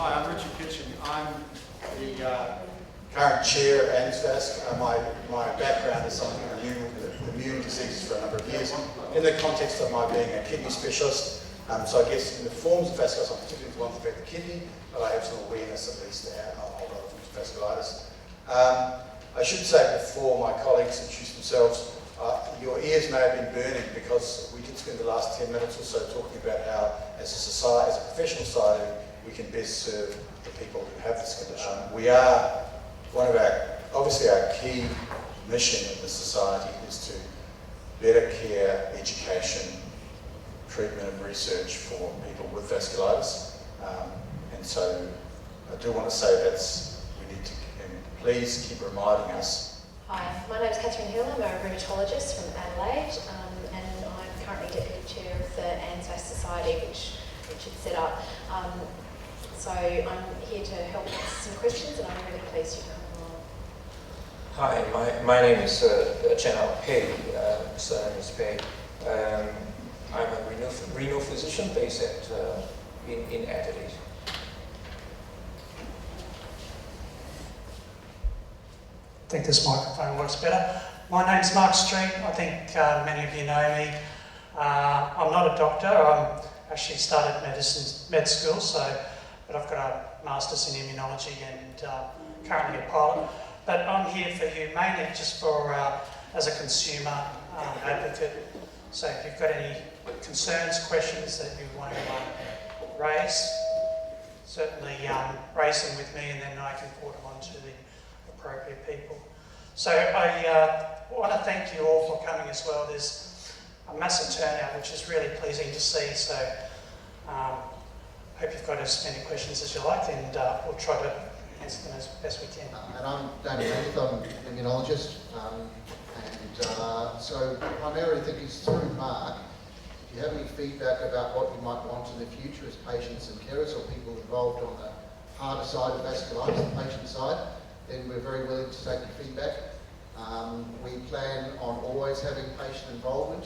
Hi, I'm Richard Kitchen. I'm the current chair of ANZVASC. My background is on immune diseases for a number of years in the context of my being a kidney specialist. So I guess in the forms of vasculitis, I'm particularly the ones that affect the kidney, but I have some awareness at least of other forms of vasculitis. I should say before my colleagues introduce themselves, your ears may have been burning because we did spend the last 10 minutes or so talking about how, as a society, as a professional society, we can best serve the people who have this condition. We are, obviously our key mission in this society is to better care, education, treatment and research for people with vasculitis. And so I do want to say we need to, and please keep reminding us. Hi, my name is Catherine Hill. I'm a rheumatologist from Adelaide, and I'm currently Deputy Chair of the ANZVASC Society, which Richard set up. So I'm here to help answer some questions, and I'm really pleased you come along. Hi, my name is General Pei, surname is Pei. I'm a renal physician based in Adelaide. I think this microphone works better. My name's Mark Street. I think many of you know me. I'm not a doctor. I'm actually started med school, but I've got a master's in immunology and currently a pilot. But I'm here for you mainly just for as a consumer advocate. So if you've got any concerns, questions that you want to raise, certainly raise them with me, and then I can forward them on to the appropriate people. So I want to thank you all for coming as well. There's a massive turnout, which is really pleasing to see. So hope you've got as many questions as you like, and we'll try to answer them as best we can. And I'm Damien Heath, I'm an immunologist, so primarily I think it's through Mark. If you have any feedback about what you might want in the future as patients and carers or people involved on the harder side of vasculitis, the patient side, then we're very willing to take your feedback. We plan on always having patient involvement.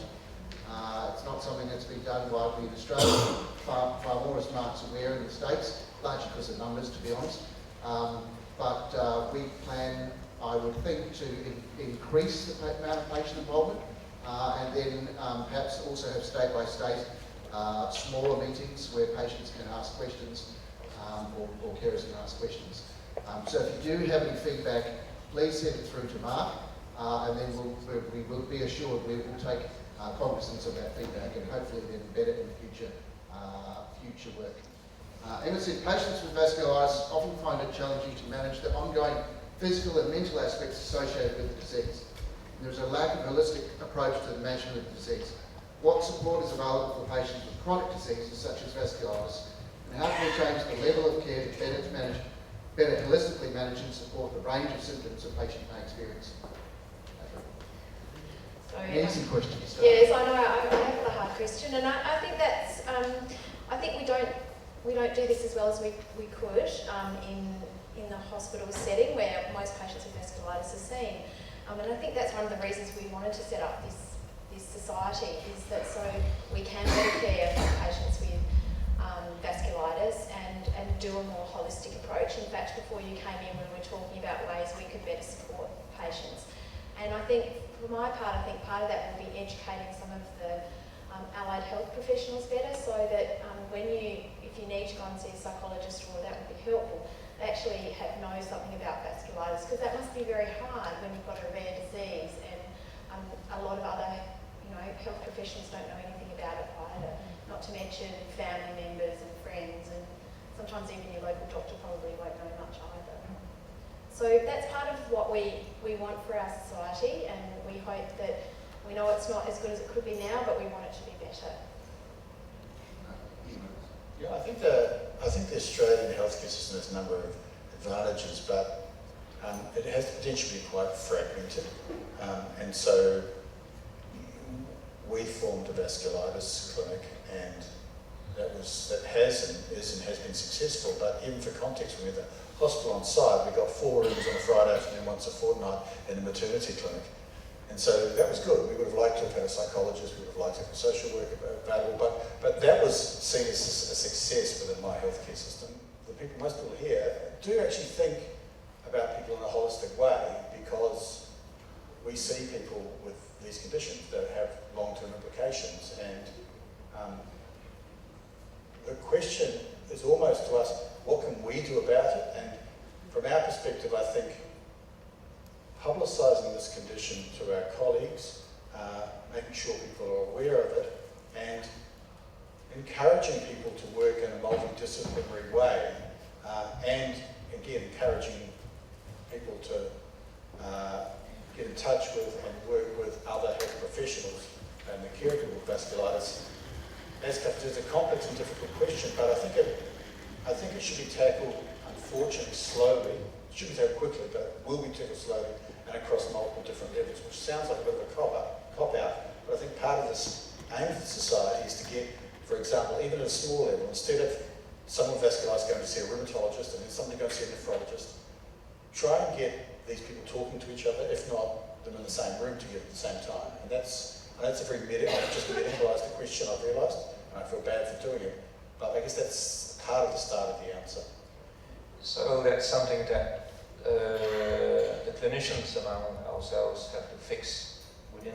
It's not something that's been done widely in Australia, far more as Mark's aware in the States, largely because of numbers, to be honest. But we plan, I would think, to increase the amount of patient involvement and then perhaps also have state by state smaller meetings where patients can ask questions or carers can ask questions. So if you do have any feedback, please send it through to Mark and then we will be assured we will take cognizance of that feedback and hopefully then embed it in future work. Emma said, patients with vasculitis often find it challenging to manage the ongoing physical and mental aspects associated with the disease. There is a lack of holistic approach to the management of the disease. What support is available for patients with chronic diseases such as vasculitis, and how can we change the level of care to better holistically manage and support the range of symptoms a patient may experience? Easy question to start. Yes, I know. I have a hard question, and I think that's. I think we don't do this as well as we could in the hospital setting where most patients with vasculitis are seen. And I think that's one of the reasons we wanted to set up this society, is that so we can better care for patients with vasculitis and do a more holistic approach. In fact, before you came in, we were talking about ways we could better support patients. And I think, for my part, part of that will be educating some of the allied health professionals better, so that if you need to go and see a psychologist, or that would be helpful, they actually know something about vasculitis, because that must be very hard when you've got a rare disease and a lot of other health professionals don't know anything about it either, not to mention family members and friends, and sometimes even your local doctor probably won't know much either. So that's part of what we want for our society, and we hope that we know it's not as good as it could be now, but we want it to be better. Yeah, I think the Australian healthcare system has a number of advantages, but it has the potential to be quite fragmented, and so we formed a vasculitis clinic, and that has been successful. But even for context, we have a hospital on site. We got 4 rooms on a Friday afternoon, once a fortnight, in a maternity clinic. And so that was good. We would have liked to have had a psychologist, we would have liked to have a social worker available, but that was seen as a success within my healthcare system. The most people here, do actually think about people in a holistic way, because we see people with these conditions that have long-term implications, and the question is almost to us, what can we do about it? And from our perspective, I think publicising this condition to our colleagues, making sure people are aware of it, and encouraging people to work in a multidisciplinary way, and again, encouraging people to get in touch with and work with other health professionals and the care of people with vasculitis. It's a complex and difficult question, but I think it should be tackled, unfortunately, slowly. It should be tackled quickly, but it will be tackled slowly and across multiple different levels, which sounds like a bit of a cop-out, but I think part of this aim of the society is to get, for example, even at a small level, instead of someone with vasculitis going to see a rheumatologist and then somebody going to see a nephrologist, try and get these people talking to each other, if not them in the same room together at the same time. And that's a very I've just medicalised the question, I've realised, and I feel bad for doing it, but I guess that's part of the start of the answer. So that's something that the clinicians among ourselves have to fix within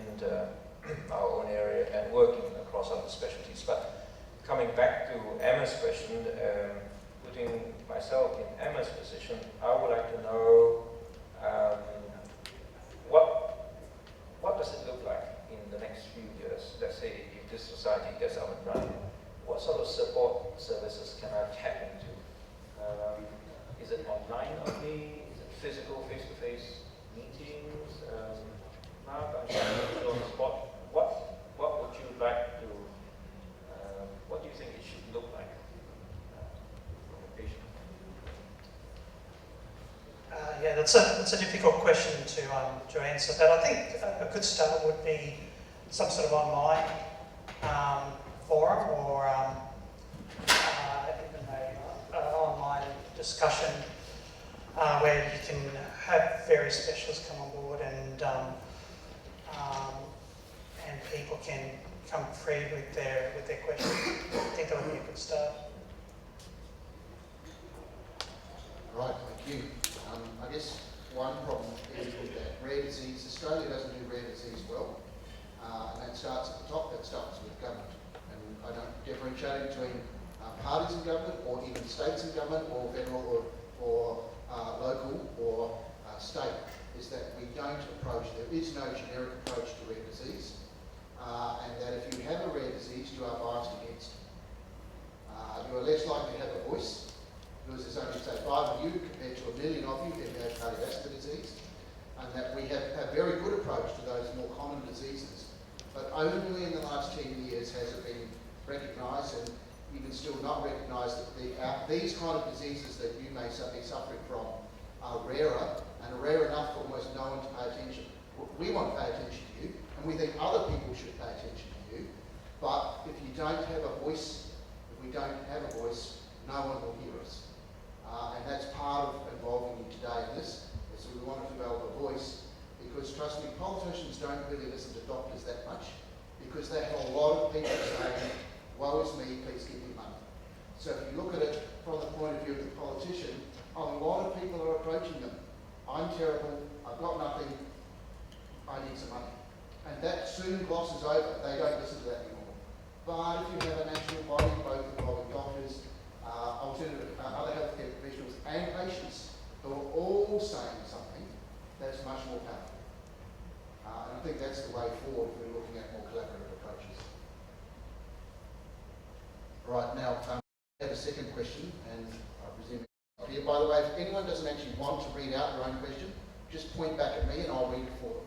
our own area and working across other specialties. But coming back to Emma's question, putting myself in Emma's position, I would like to know what does it look like in the next few years? Let's say if this society gets up and running, what sort of support services can I tap into? Is it online only? Is it physical, face-to-face meetings? Mark, I'm trying to put you on the spot. What would you like to, what do you think it should look like for the patient? Yeah, that's a difficult question to answer, but I think a good start would be some sort of online forum or even an online discussion where you can have various specialists come on board and people can come free with their questions. I think that would be a good start. Right, thank you. I guess one problem is with that rare disease. Australia doesn't do rare disease well, and that starts at the top. That starts with government, and I don't differentiate between parties in government, or even states in government, or federal, or local, or state. Is that we don't approach. There is no generic approach to rare disease, and that if you have a rare disease, you are biased against it. You are less likely to have a voice, because there's only, say, 5 of you compared to 1 million of you who have cardiovascular disease, and that we have a very good approach to those more common diseases. But only in the last 10 years has it been recognised, and even still not recognised, that these kind of diseases that you may be suffering from are rarer, and are rare enough for almost no one to pay attention. We want to pay attention to you, and we think other people should pay attention to you, but if you don't have a voice, if we don't have a voice, no one will hear us. And that's part of involving you today in this, is we want to develop a voice, because trust me, politicians don't really listen to doctors that much, because they have a lot of people saying, woe is me, please give me money. So if you look at it from the point of view of the politician, a lot of people are approaching them. I'm terrible, I've got nothing, I need some money. And that soon glosses over, they don't listen to that anymore. But if you have a national body, both involving doctors, other healthcare professionals and patients who are all saying something, that's much more powerful. And I think that's the way forward if we're looking at more collaborative approaches. Right, now, I have a second question, and I presume it's up here. By the way, if anyone doesn't actually want to read out their own question, just point back at me and I'll read it for them,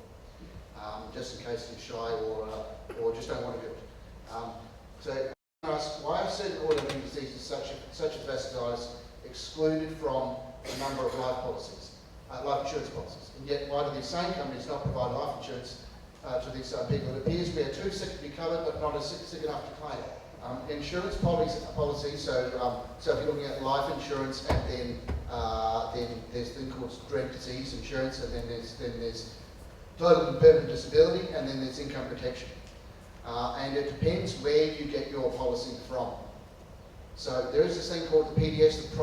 just in case you're shy or just don't want to do it. Ask, why are certain autoimmune diseases such as vasculitis excluded from a number of life insurance policies? And yet, why do these same companies not provide life insurance to these people? It appears we are too sick to be covered, but not as sick enough to claim. Insurance policies. So if you're looking at life insurance, and then there's a thing called dread disease insurance, and then there's total and permanent disability, and then there's income protection. And it depends where you get your policy from. So there is this thing called the PDS, the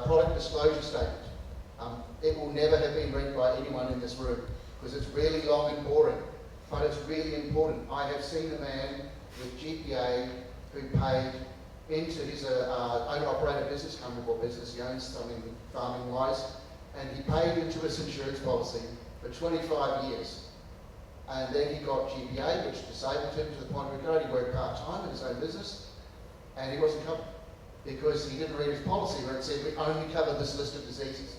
Product Disclosure Statement. It will never have been read by anyone in this room because it's really long and boring, but it's really important. I have seen a man with GPA who paid into his owner-operated business, company or business, he owns something farming-wise, and he paid into his insurance policy for 25 years. And then he got GPA, which disabled him to the point where he could only work part-time in his own business, and he wasn't covered because he didn't read his policy where it said we only cover this list of diseases.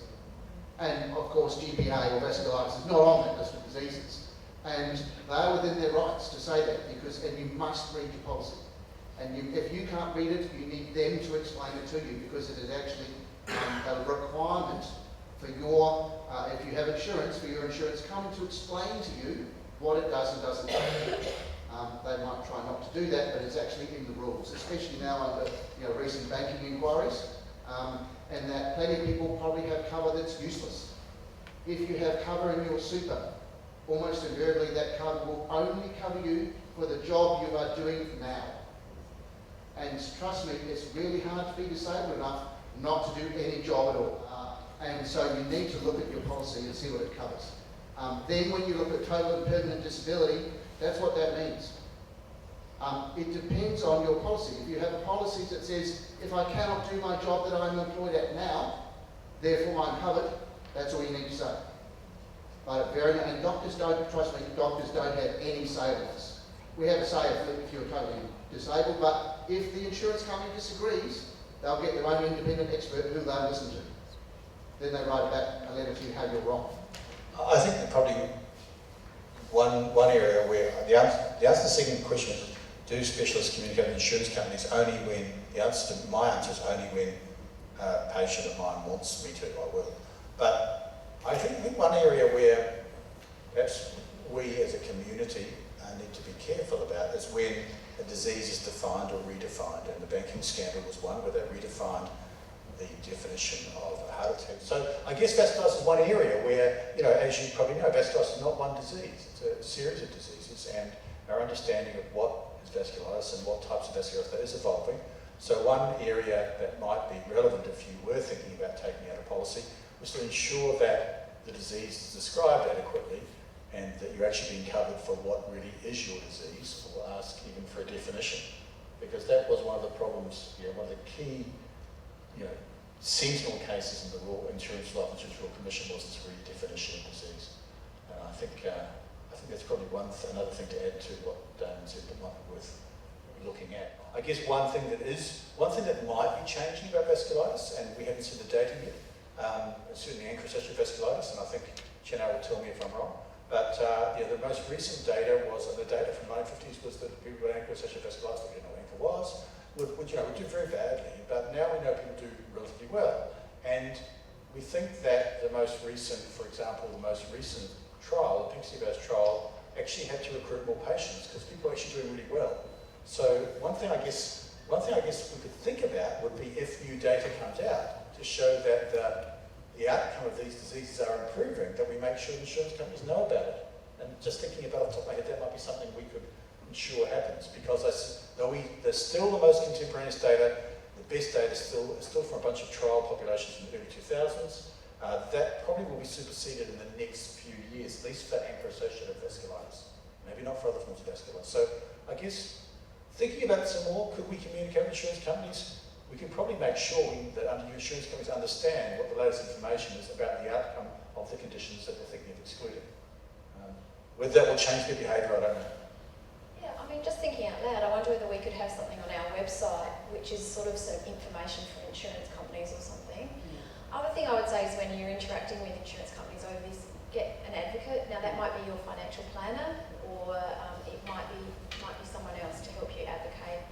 And of course GPA or vasculitis is not on that list of diseases. And they are within their rights to say that and you must read your policy. And if you can't read it, you need them to explain it to you because it is actually a requirement for your, if you have insurance, for your insurance company to explain to you what it does and doesn't do. They might try not to do that, but it's actually in the rules, especially now under recent banking inquiries, and that plenty of people probably have cover that's useless. If you have cover in your super, almost invariably that cover will only cover you for the job you are doing now. And trust me, it's really hard to be disabled enough not to do any job at all. And so you need to look at your policy and see what it covers. Then when you look at total and permanent disability, that's what that means. It depends on your policy. If you have a policy that says, if I cannot do my job that I'm employed at now, therefore I'm covered, that's all you need to say. But and doctors don't, trust me, doctors don't have any say on this. We have a say if you're totally disabled, but if the insurance company disagrees, they'll get their own independent expert who they'll listen to. Then they write back a letter to you how you're wrong. I think that probably one area where the answer to the second question is, do specialists communicate with insurance companies only when, my answer is only when a patient of mine wants me to, I will. But I think one area where perhaps we as a community need to be careful about is when a disease is defined or redefined, and the banking scandal was one where they redefined the definition of a heart attack. So I guess vasculitis is one area where, as you probably know, vasculitis is not one disease, it's a series of diseases, and our understanding of what is vasculitis and what types of vasculitis that is evolving. So one area that might be relevant if you were thinking about taking out a policy was to ensure that the disease is described adequately and that you're actually being covered for what really is your disease, or ask even for a definition. Because that was one of the problems, one of the key sentinel cases in the Royal Insurance Life Insurance Royal Commission was this redefinition of disease. And I think that's probably another thing to add to what Damon said that might be worth looking at. I guess one thing that might be changing about vasculitis, and we haven't seen the data yet, certainly ankylosing vasculitis, and I think Chanel will tell me if I'm wrong, but the most recent data was, and the data from the 1950s was that people with ankylosing vasculitis, that we didn't know what ankle was, would do very badly, but now we know people do relatively well. And we think that the most recent trial, the Tendencies trial, actually had to recruit more patients because people are actually doing really well. So one thing I guess we could think about would be if new data comes out to show that the outcome of these diseases are improving, that we make sure insurance companies know about it. And just thinking about off the top of my head, that might be something we could ensure happens, because there's still the most contemporaneous data. The best data is still from a bunch of trial populations in the early 2000s. That probably will be superseded in the next few years, at least for ankylosing vasculitis. Maybe not for other forms of vasculitis. So I guess thinking about it some more, could we communicate with insurance companies? We can probably make sure that insurance companies understand what the latest information is about the outcome of the conditions that they're thinking of excluding. Whether that will change their behaviour, I don't know. Yeah, I mean, just thinking out loud, I wonder whether we could have something on our website which is sort of some information from insurance companies or something. Other thing I would say is when you're interacting with insurance companies over this, get an advocate. Now that might be your financial planner, or it might be someone else to help you advocate.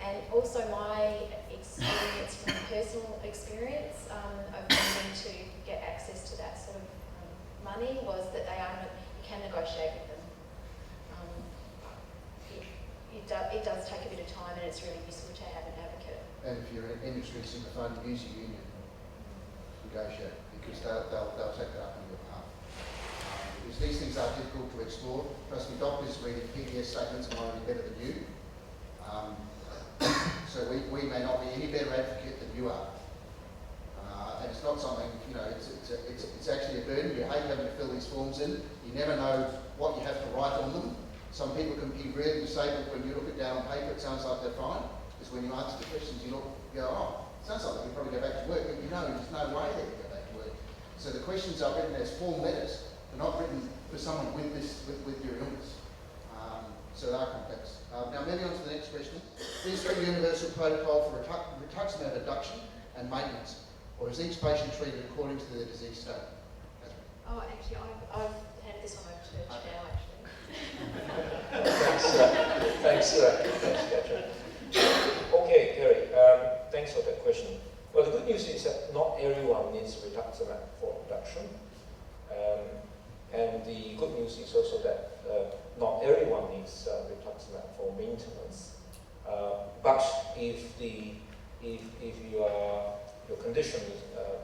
And also my experience, from personal experience of needing to get access to that sort of money, was that you can negotiate with them. It does take a bit of time, and it's really useful to have an advocate. And if you're an industry super fund, use your union to negotiate, because they'll take that up on your behalf. Because these things are difficult to explore. Trust me, doctors reading PDS statements are already better than you. So we may not these forms in. You never know what you have to write on them. Some people can be really disabled. When you look it down on paper, it sounds like they're fine. Because when you answer the questions, you go, oh, sounds like they can probably go back to work. But you know, there's no way they can go back to work. So the questions are written as form letters. They're not written for someone with your illness. So they are complex. Now moving on to the next question. Is there a universal protocol for rituximab induction and maintenance? Or is each patient treated according to their disease state? Oh, actually, I've handed this one over to Church now, actually. Thanks, Katrin. Okay, Kerry, thanks for that question. Well, the good news is that not everyone needs rituximab for induction. And the good news is also that not everyone needs rituximab for maintenance. But if your condition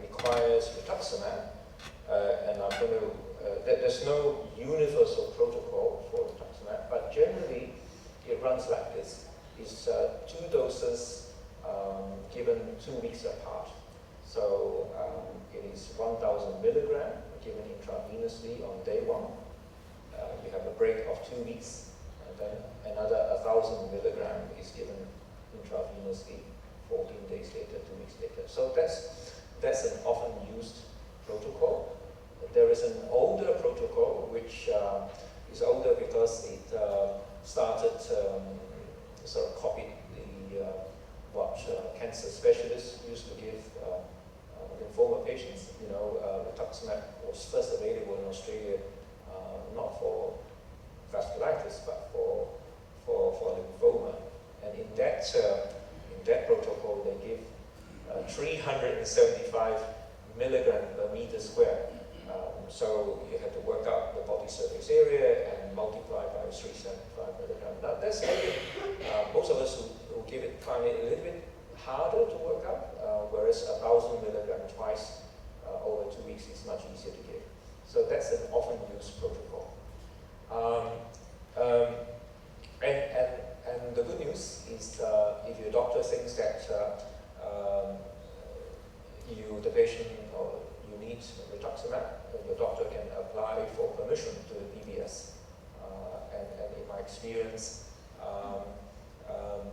requires rituximab, and I'm going to, there's no universal protocol for rituximab, but generally it runs like this. It's 2 doses given 2 weeks apart. So it is 1,000 milligram given intravenously on day 1. You have a break of 2 weeks, and then another 1,000 milligram is given intravenously 14 days later, 2 weeks later. So that's an often used protocol. There is an older protocol which is older because it started sort of copied what cancer specialists used to give lymphoma patients. You know, rituximab was first available in Australia, not for vasculitis, but for lymphoma. And in that protocol, they give 375 milligram per meter square. So you have to work out the body surface area and multiply by 375 milligram. Now that's something most of us who give it find it a little bit harder to work out, whereas 1,000 milligram twice over 2 weeks is much easier to give. So that's an often used protocol. And the good news is if your doctor thinks that the patient or you need rituximab, the doctor can apply for permission to the PBS. And in my experience,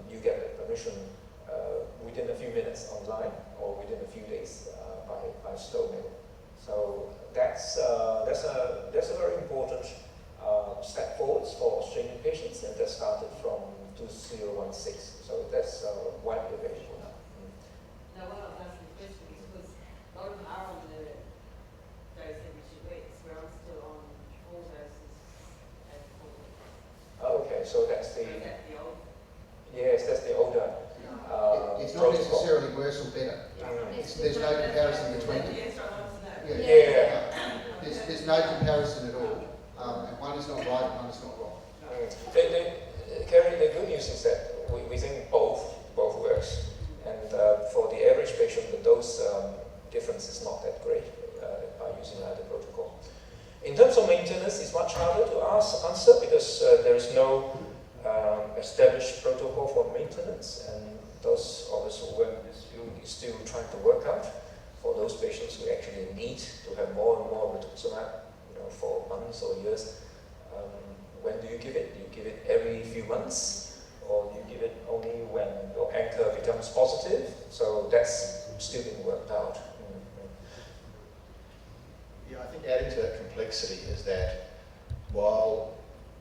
you get the permission within a few minutes online or within a few days by slow mail. So that's a very important step forwards for Australian patients, and that started from 2016. So that's widely available now. Now, what I was asking the question is because a lot of them are on the dose every 2 weeks, where I'm still on 4 doses every 4 weeks. Okay, so that's the Is that the old? yes, that's the older It's not protocol. necessarily worse or better. There's no comparison between them. Yes, I want to know. There's no comparison at all. And one is not right and one is not wrong. Kerry, the good news is that we think both works, and for the average patient, the dose difference is not that great by using either protocol. In terms of maintenance, it's much harder to answer because there is no established protocol for maintenance, and those of us who work in this field is still trying to work out for those patients who actually need to have more and more rituximab, for months or years. When do you give it? Do you give it every few months, or do you give it only when your anchor becomes positive? So that's still being worked out. Yeah, I think adding to that complexity is that while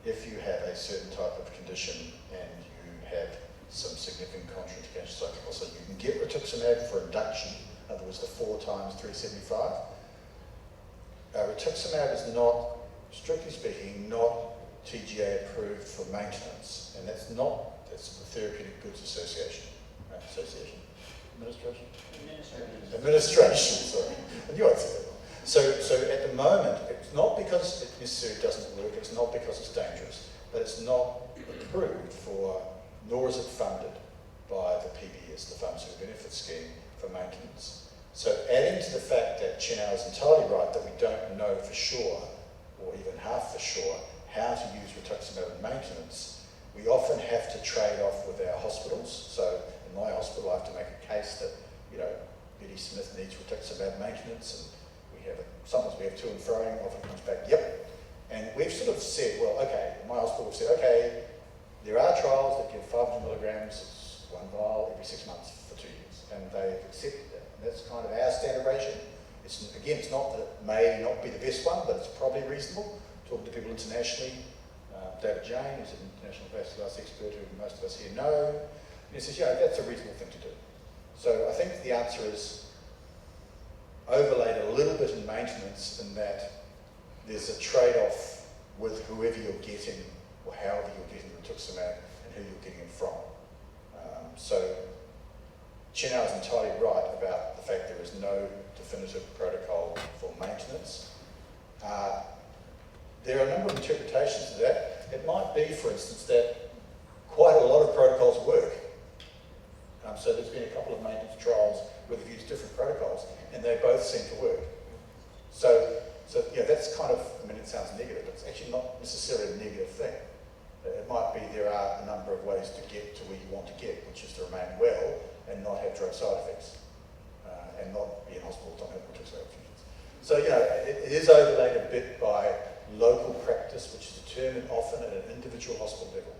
if you have a certain type of condition and you have some significant contraindications, so you can get rituximab for induction, in other words, the 4 times 375. Rituximab is not, strictly speaking, not TGA approved for maintenance, and that's the Therapeutic Goods Association. Administration, sorry. I knew I'd say that wrong. So at the moment, it's not because it necessarily doesn't work, it's not because it's dangerous, but it's not approved for, nor is it funded by the PBS, the Pharmaceutical Benefit Scheme, for maintenance. So adding to the fact that Chinao is entirely right that we don't know for sure, or even half for sure, how to use rituximab in maintenance, we often have to trade off with our hospitals. So in my hospital, I have to make a case that, Betty Smith needs rituximab maintenance, and we have a sometimes we have to and froing, often comes back, yep. And we've sort of said, well, okay, in my hospital we've said, okay, there are trials that give 500 milligrams, it's 1 vial every 6 months for 2 years, and they've accepted that. And that's kind of our standard ratio. Again, it's not that it may not be the best one, but it's probably reasonable. Talking to people internationally, David Jane, who's an international vasculitis expert who most of us here know, and he says, yeah, that's a reasonable thing to do. So I think the answer is overlaid a little bit in maintenance in that there's a trade-off with whoever you're getting or however you're getting rituximab and who you're getting it from. So Chenau is entirely right about the fact there is no definitive protocol for maintenance. There are a number of interpretations of that. It might be, for instance, that quite a lot of protocols work. So there's been a couple of maintenance trials where they've used different protocols and they both seem to work. So yeah, that's kind of, I mean, it sounds negative, but it's actually not necessarily a negative thing. It might be there are a number of ways to get to where you want to get, which is to remain well and not have drug side effects, and not be in hospital, not have rituximab infusions. So, you know, it is overlaid a bit by local practice, which is determined often at an individual hospital level.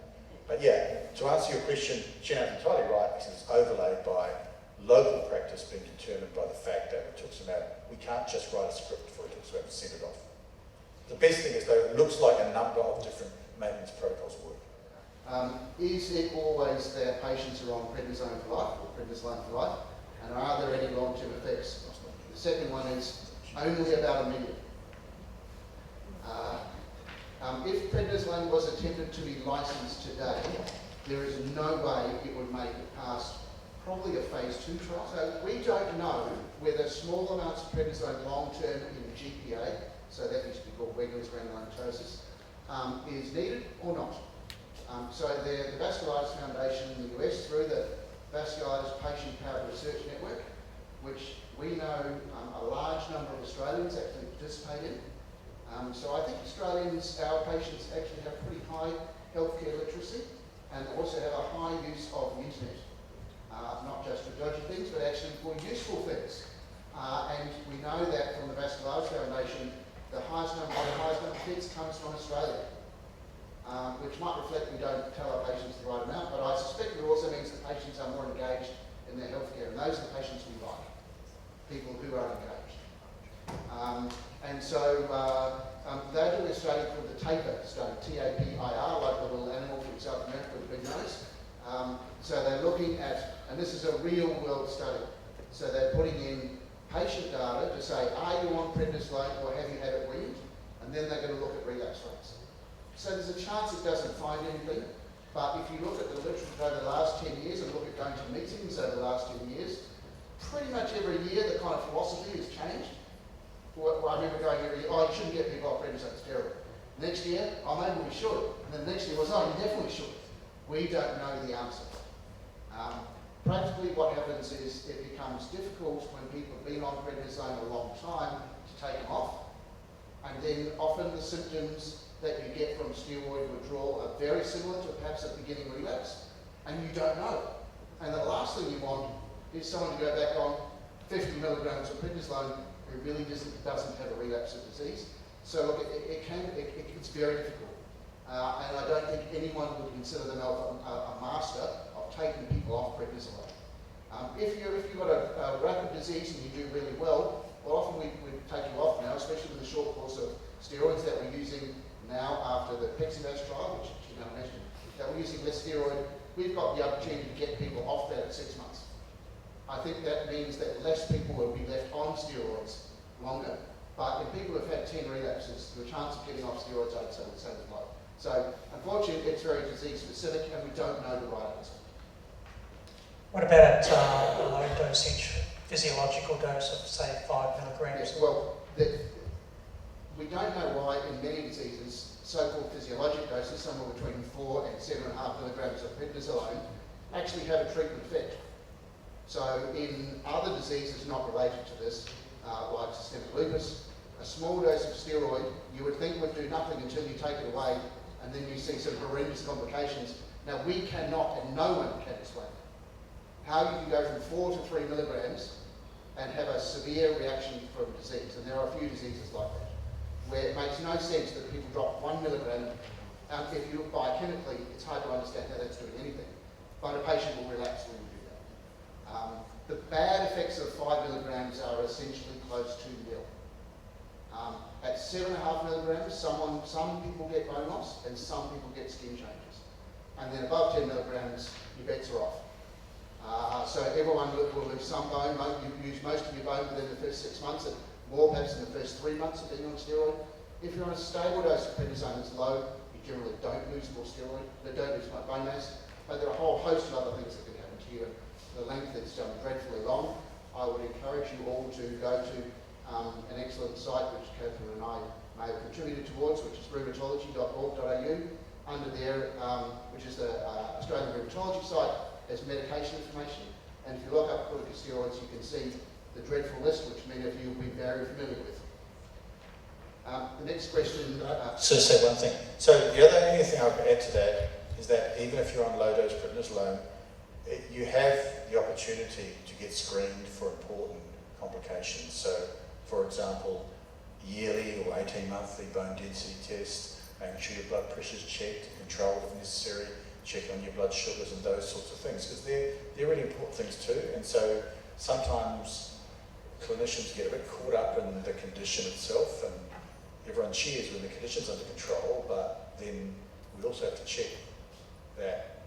But yeah, to answer your question, Chenau's entirely right, because it's overlaid by local practice being determined by the fact that rituximab, we can't just write a script for rituximab and send it off. The best thing is, though, it looks like a number of different maintenance protocols work. Is it always that patients are on prednisone for life or prednisolone for life? And are there any long-term effects? The second one is only about a million. If prednisolone was attempted to be licensed today, there is no way it would make it past probably a phase 2 trial. So we don't know whether small amounts of prednisone long-term in GPA, so that used to be called Wegener's granulomatosis, is needed or not. So the Vasculitis Foundation in the US, through the Vasculitis Patient Powered Research Network, which we know a large number of Australians actually participate in. So I think Australians, our patients, actually have pretty high healthcare literacy and also have a high use of the internet. Not just for dodgy things, but actually for useful things. And we know that from the Vasculitis Foundation, the highest number of hits comes from Australia, which might reflect we don't tell our patients the right amount, but I suspect it also means that patients are more engaged in their healthcare, and those are the patients we like, people who are engaged. And so they do a study called the TAPIR study, T-A-P-I-R, like the little animal from South America with a big nose. So they're looking at, and this is a real world study, so they're putting in patient data to say, are you on prednisolone or have you had it weaned? And then they're going to look at relapse rates. So there's a chance it doesn't find anything, but if you look at the literature over the last 10 years and look at going to meetings over the last 10 years, pretty much every year the kind of philosophy has changed. Well, I remember going every year, oh, you shouldn't get people off prednisone steroid. Next year, oh, maybe we should. And then the next year was, oh, you definitely should. We don't know the answer. Practically what happens is it becomes difficult when people have been on prednisone a long time to take them off. And then often the symptoms that you get from steroid withdrawal are very similar to perhaps a beginning relapse, and you don't know. And the last thing you want is someone to go back on 50 milligrams of prednisolone who really doesn't have a relapse of disease. So look, it's very difficult. And I don't think anyone would consider themselves a master of taking people off prednisolone. If you've got a rapid disease and you do really well, often we take you off now, especially with the short course of steroids that we're using now after the PEXIVAS trial, which you now mentioned, that we're using less steroid. We've got the opportunity to get people off that at 6 months. I think that means that less people will be left on steroids longer, but if people have had 10 relapses, the chance of getting off steroids, I'd say, is low. So, unfortunately, it's very disease specific and we don't know the right answer. What about a low dosage, physiological dose of, say, 5 milligrams? Yes, well, we don't know why in many diseases, so-called physiologic doses, somewhere between 4 and 7.5 milligrams of prednisolone, actually have a treatment effect. So in other diseases not related to this, like systemic lupus, a small dose of steroid you would think would do nothing until you take it away, and then you see some horrendous complications. Now we cannot, and no one can explain how you can go from 4 to 3 milligrams and have a severe reaction from disease. And there are a few diseases like that, where it makes no sense that people drop 1 milligram. If you look biochemically, it's hard to understand how that's doing anything. But a patient will relapse when you do that. The bad effects of 5 milligrams are essentially close to nil. At 7.5 milligrams, some people get bone loss and some people get skin changes. And then above 10 milligrams, your bets are off. So everyone will lose some bone. You lose most of your bone within the first 6 months, and more perhaps in the first 3 months of being on a steroid. If you're on a stable dose of prednisone that's low, you generally don't lose more steroid, they don't lose much bone mass. But there are a whole host of other things that can happen to you. And the length is dreadfully long. I would encourage you all to go to an excellent site which Catherine and I may have contributed towards, which is rheumatology.org.au. Under there, which is the Australian Rheumatology site, there's medication information. And if you look up corticosteroids, you can see the dreadful list, which many of you will be very familiar with. The next question. So say one thing. So the only thing I could add to that is that even if you're on low-dose prednisolone, you have the opportunity to get screened for important complications. So, for example, yearly or 18-monthly bone density test, making sure your blood pressure is checked, controlled if necessary, check on your blood sugars and those sorts of things, because they're really important things too. And so sometimes clinicians get a bit caught up in the condition itself, and everyone cheers when the condition's under control, but then we also have to check that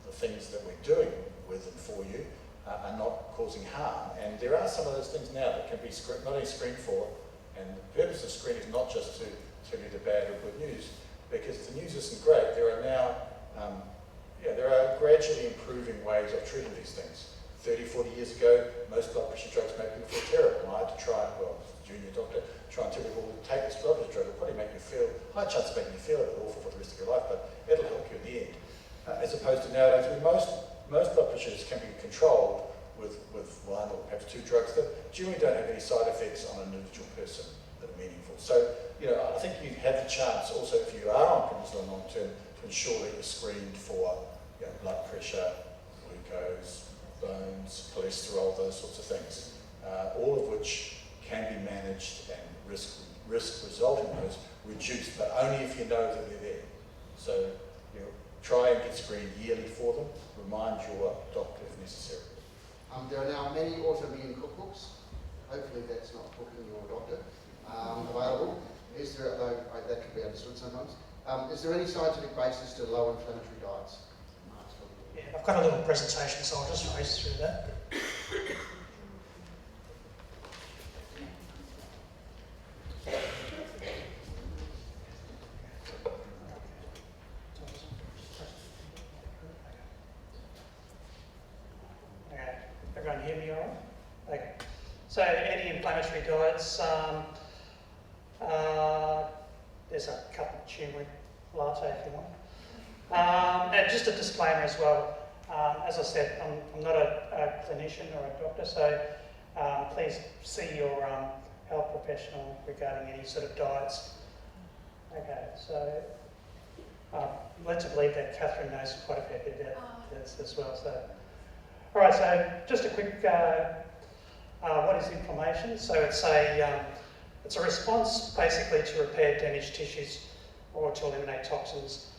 the things that we're doing with and for you are not causing harm. And there are some of those things now that can be not only screened for, and the purpose of screening is not just to tell you the bad or good news, because if the news isn't great, there are now there are gradually improving ways of treating these things. 30, 40 years ago, most blood pressure drugs made people feel terrible. And I had to try, well, as a junior doctor, try and tell people, well, take this blood pressure drug, it'll probably make you feel, high chance of making you feel a bit awful for the rest of your life, but it'll help you in the end. As opposed to nowadays, most blood pressures can be controlled with one or perhaps two drugs that generally don't have any side effects on an individual person that are meaningful. So, I think you have the chance also, if you are on prednisone long term, to ensure that you're screened for blood pressure, glucose, bones, cholesterol, those sorts of things, all of which can be managed and risk resulting in those reduced, but only if you know that they're there. So try and get screened yearly for them. Remind your doctor if necessary. There are now many autoimmune cookbooks. Hopefully that's not cooking your doctor available. Is there, though that can be understood sometimes. Is there any scientific basis to low inflammatory diets? Yeah, I've got a little presentation, so I'll just race through that. Okay, everyone hear me all right? Okay. So anti-inflammatory diets, there's a cup of turmeric latte if you want. And just a disclaimer as well, as I said, I'm not a clinician or a doctor, so please see your health professional regarding any sort of diets. Okay, so led to believe that Catherine knows quite a fair bit about this as well. So, all right, so just a quick, what is inflammation? So it's a response basically to repair damaged tissues or to eliminate toxins.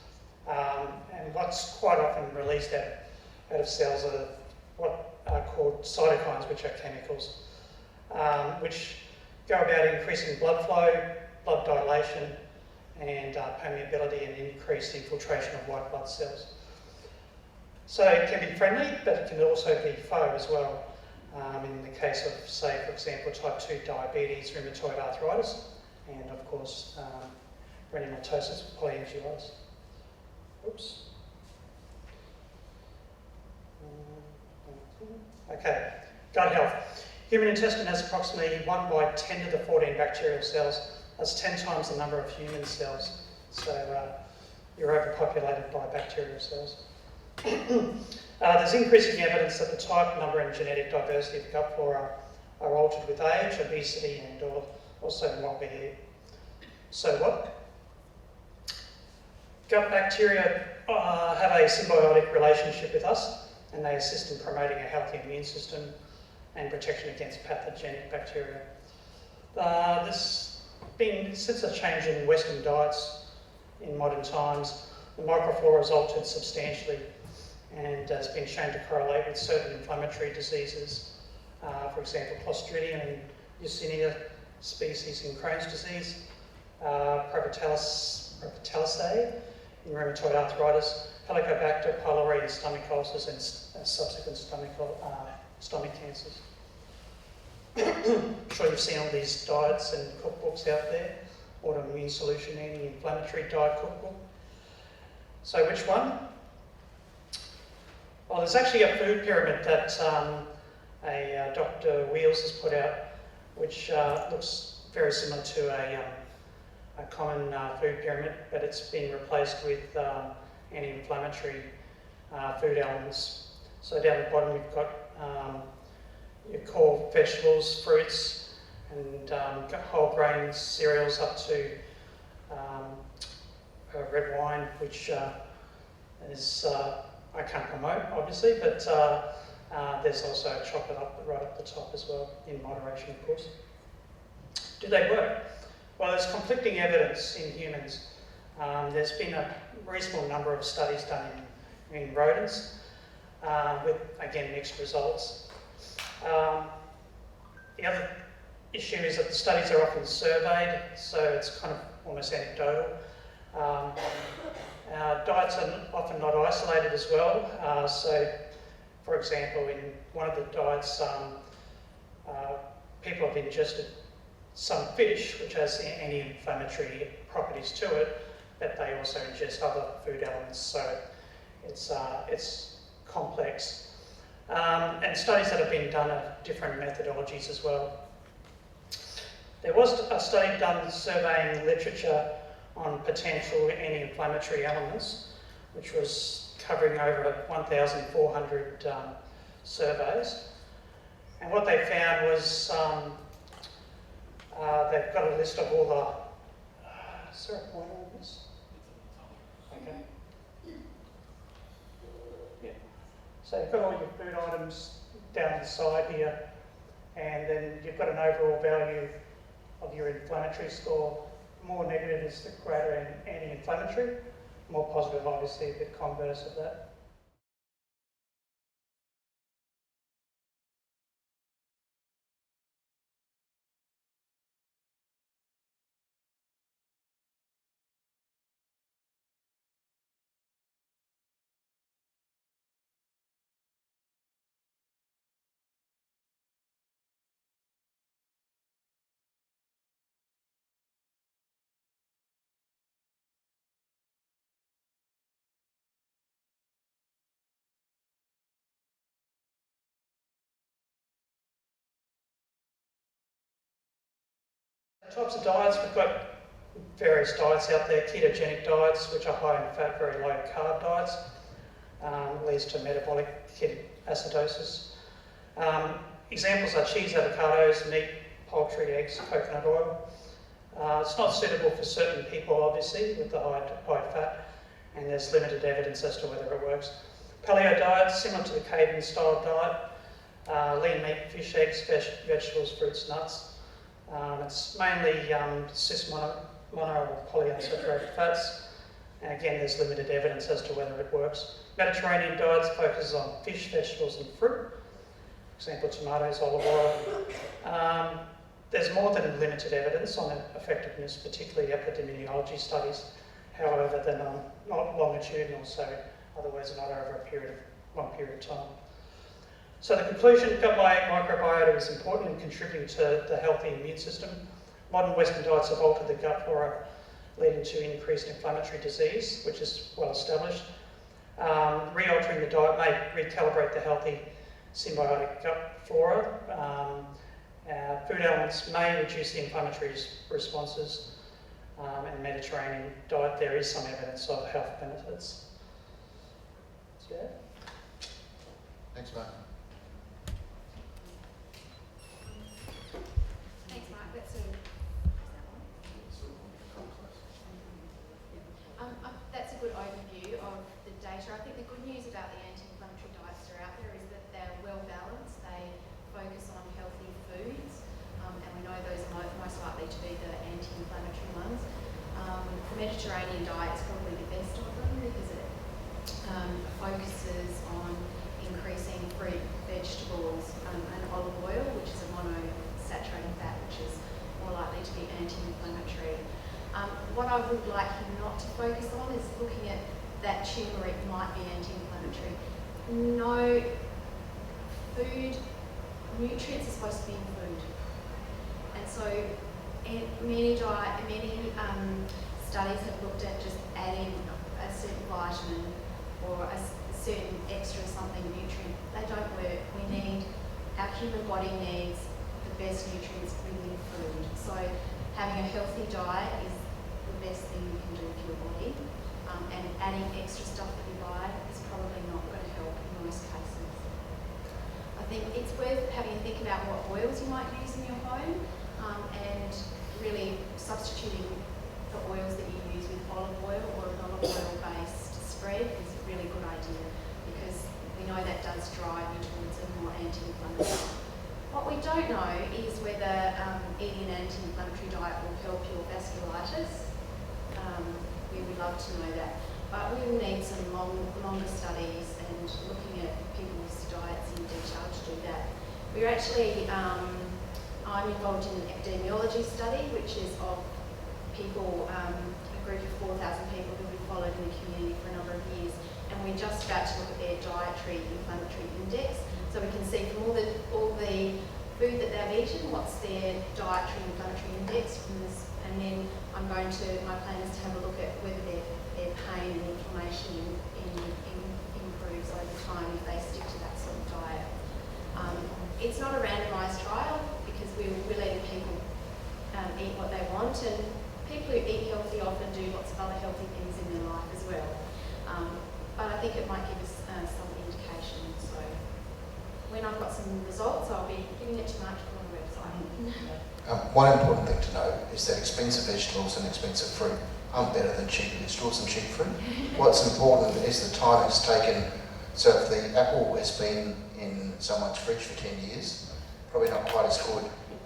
And what's quite often released out of cells are what are called cytokines, which are chemicals, which go about increasing blood flow, blood dilation, and permeability and increased infiltration of white blood cells. So it can be friendly, but it can also be foe as well. In the case of, say, for example, type 2 diabetes, rheumatoid arthritis, and of course, rheumatosis, polyangiitis. Oops. Okay, gut health. Human intestine has approximately 1 by 10 to the 14 bacterial cells. That's 10 times the number of human cells. So you're overpopulated by bacterial cells. There's increasing evidence that the type, number and genetic diversity of gut flora are altered with age, obesity and also morbid hair. So what? Gut bacteria have a symbiotic relationship with us, and they assist in promoting a healthy immune system. and protection against pathogenic bacteria. Since a change in Western diets in modern times, the microflora has altered substantially and has been shown to correlate with certain inflammatory diseases, for example, Clostridium and Yersinia species in Crohn's disease, Prevotalisae in rheumatoid arthritis, Helicobacter pylori in stomach ulcers and subsequent stomach cancers. I'm sure you've seen all these diets and cookbooks out there, autoimmune solution, anti-inflammatory diet cookbook. So which one? Well, there's actually a food pyramid that Dr. Wheels has put out, which looks very similar to a common food pyramid, but it's been replaced with anti-inflammatory food elements. So down the bottom we've got your core vegetables, fruits, and whole grains, cereals, up to red wine, which is I can't promote, obviously, but there's also chocolate right up the top as well, in moderation, of course. Do they work? Well, there's conflicting evidence in humans. There's been a reasonable number of studies done in rodents with, again, mixed results. The other issue is that the studies are often surveyed, so it's kind of almost anecdotal. Diets are often not isolated as well. So, for example, in one of the diets, people have ingested some fish, which has anti-inflammatory properties to it, but they also ingest other food elements, so it's complex. And studies that have been done of different methodologies as well. There was a study done surveying literature on potential anti-inflammatory elements, which was covering over 1,400 surveys. And what they found was they've got a list of all the... is there a pointer on this? Okay. Yeah. So you've got all your food items down the side here, and then you've got an overall value of your inflammatory score. More negative is the greater anti-inflammatory, more positive obviously the converse of that. Types of diets, we've got various diets out there, ketogenic diets, which are high in fat, very low carb diets, leads to metabolic acidosis. Examples are cheese, avocados, meat, poultry, eggs, coconut oil. It's not suitable for certain people, obviously, with the high fat, and there's limited evidence as to whether it works. Paleo diet, similar to the caveman style diet, lean meat, fish, eggs, vegetables, fruits, nuts. It's mainly cis mono or polyunsaturated fats, and again there's limited evidence as to whether it works. Mediterranean diets focuses on fish, vegetables and fruit, for example tomatoes, olive oil. There's more than limited evidence on effectiveness, particularly epidemiology studies. However, they're not longitudinal, so otherwise not over a long period of time. So the conclusion, gut microbiota is important in contributing to the healthy immune system. Modern Western diets have altered the gut flora, leading to increased inflammatory disease, which is well established. Re-altering the diet may recalibrate the healthy symbiotic gut flora. Food elements may reduce the inflammatory responses. In Mediterranean diet, there is some evidence of health benefits. Yeah. Thanks, Mark. Thanks, Mark. That's a good overview of the data. I think the good news about the anti-inflammatory diets that are out there is that they're well balanced. They focus would like him not to focus on is looking at that tumour, it might be anti-inflammatory. No, food, nutrients are supposed to be in food. And so many studies have looked at just adding a certain vitamin or a certain extra something nutrient. They don't work. Our human body needs the best nutrients within food. So having a healthy diet is the best thing you can do for your body. And adding extra stuff that you buy is probably not going to help in most cases. I think it's worth having a think about what oils you might use in your home, and really substituting the oils that you use with olive oil or an olive oil based spread is a really good idea, because we know that does drive you towards a more anti-inflammatory. What we don't know is whether eating an anti-inflammatory diet will help your vasculitis. We would love to know that, but we will need some longer studies and looking at people's diets in detail to do that. We're actually, I'm involved in an epidemiology study, which is of people, a group of 4,000 people who we've followed in the community for a number of years, and we're just about to look at their dietary inflammatory index, so we can see from all the food that they've eaten, what's their dietary inflammatory index from this, and then my plan is to have a look at whether their pain and inflammation improves over time if they stick to that sort of diet. It's not a randomised trial because we're letting people eat what they want, and people who eat healthy often do lots of other healthy things in their life as well. But I think it might give us some indication. So when I've got some results, I'll be giving it to Mark on the website. One important thing to know is that expensive vegetables and expensive fruit aren't better than cheap vegetables and cheap fruit. What's important is the time it's taken. So if the apple has been in someone's fridge for 10 years, probably not quite as good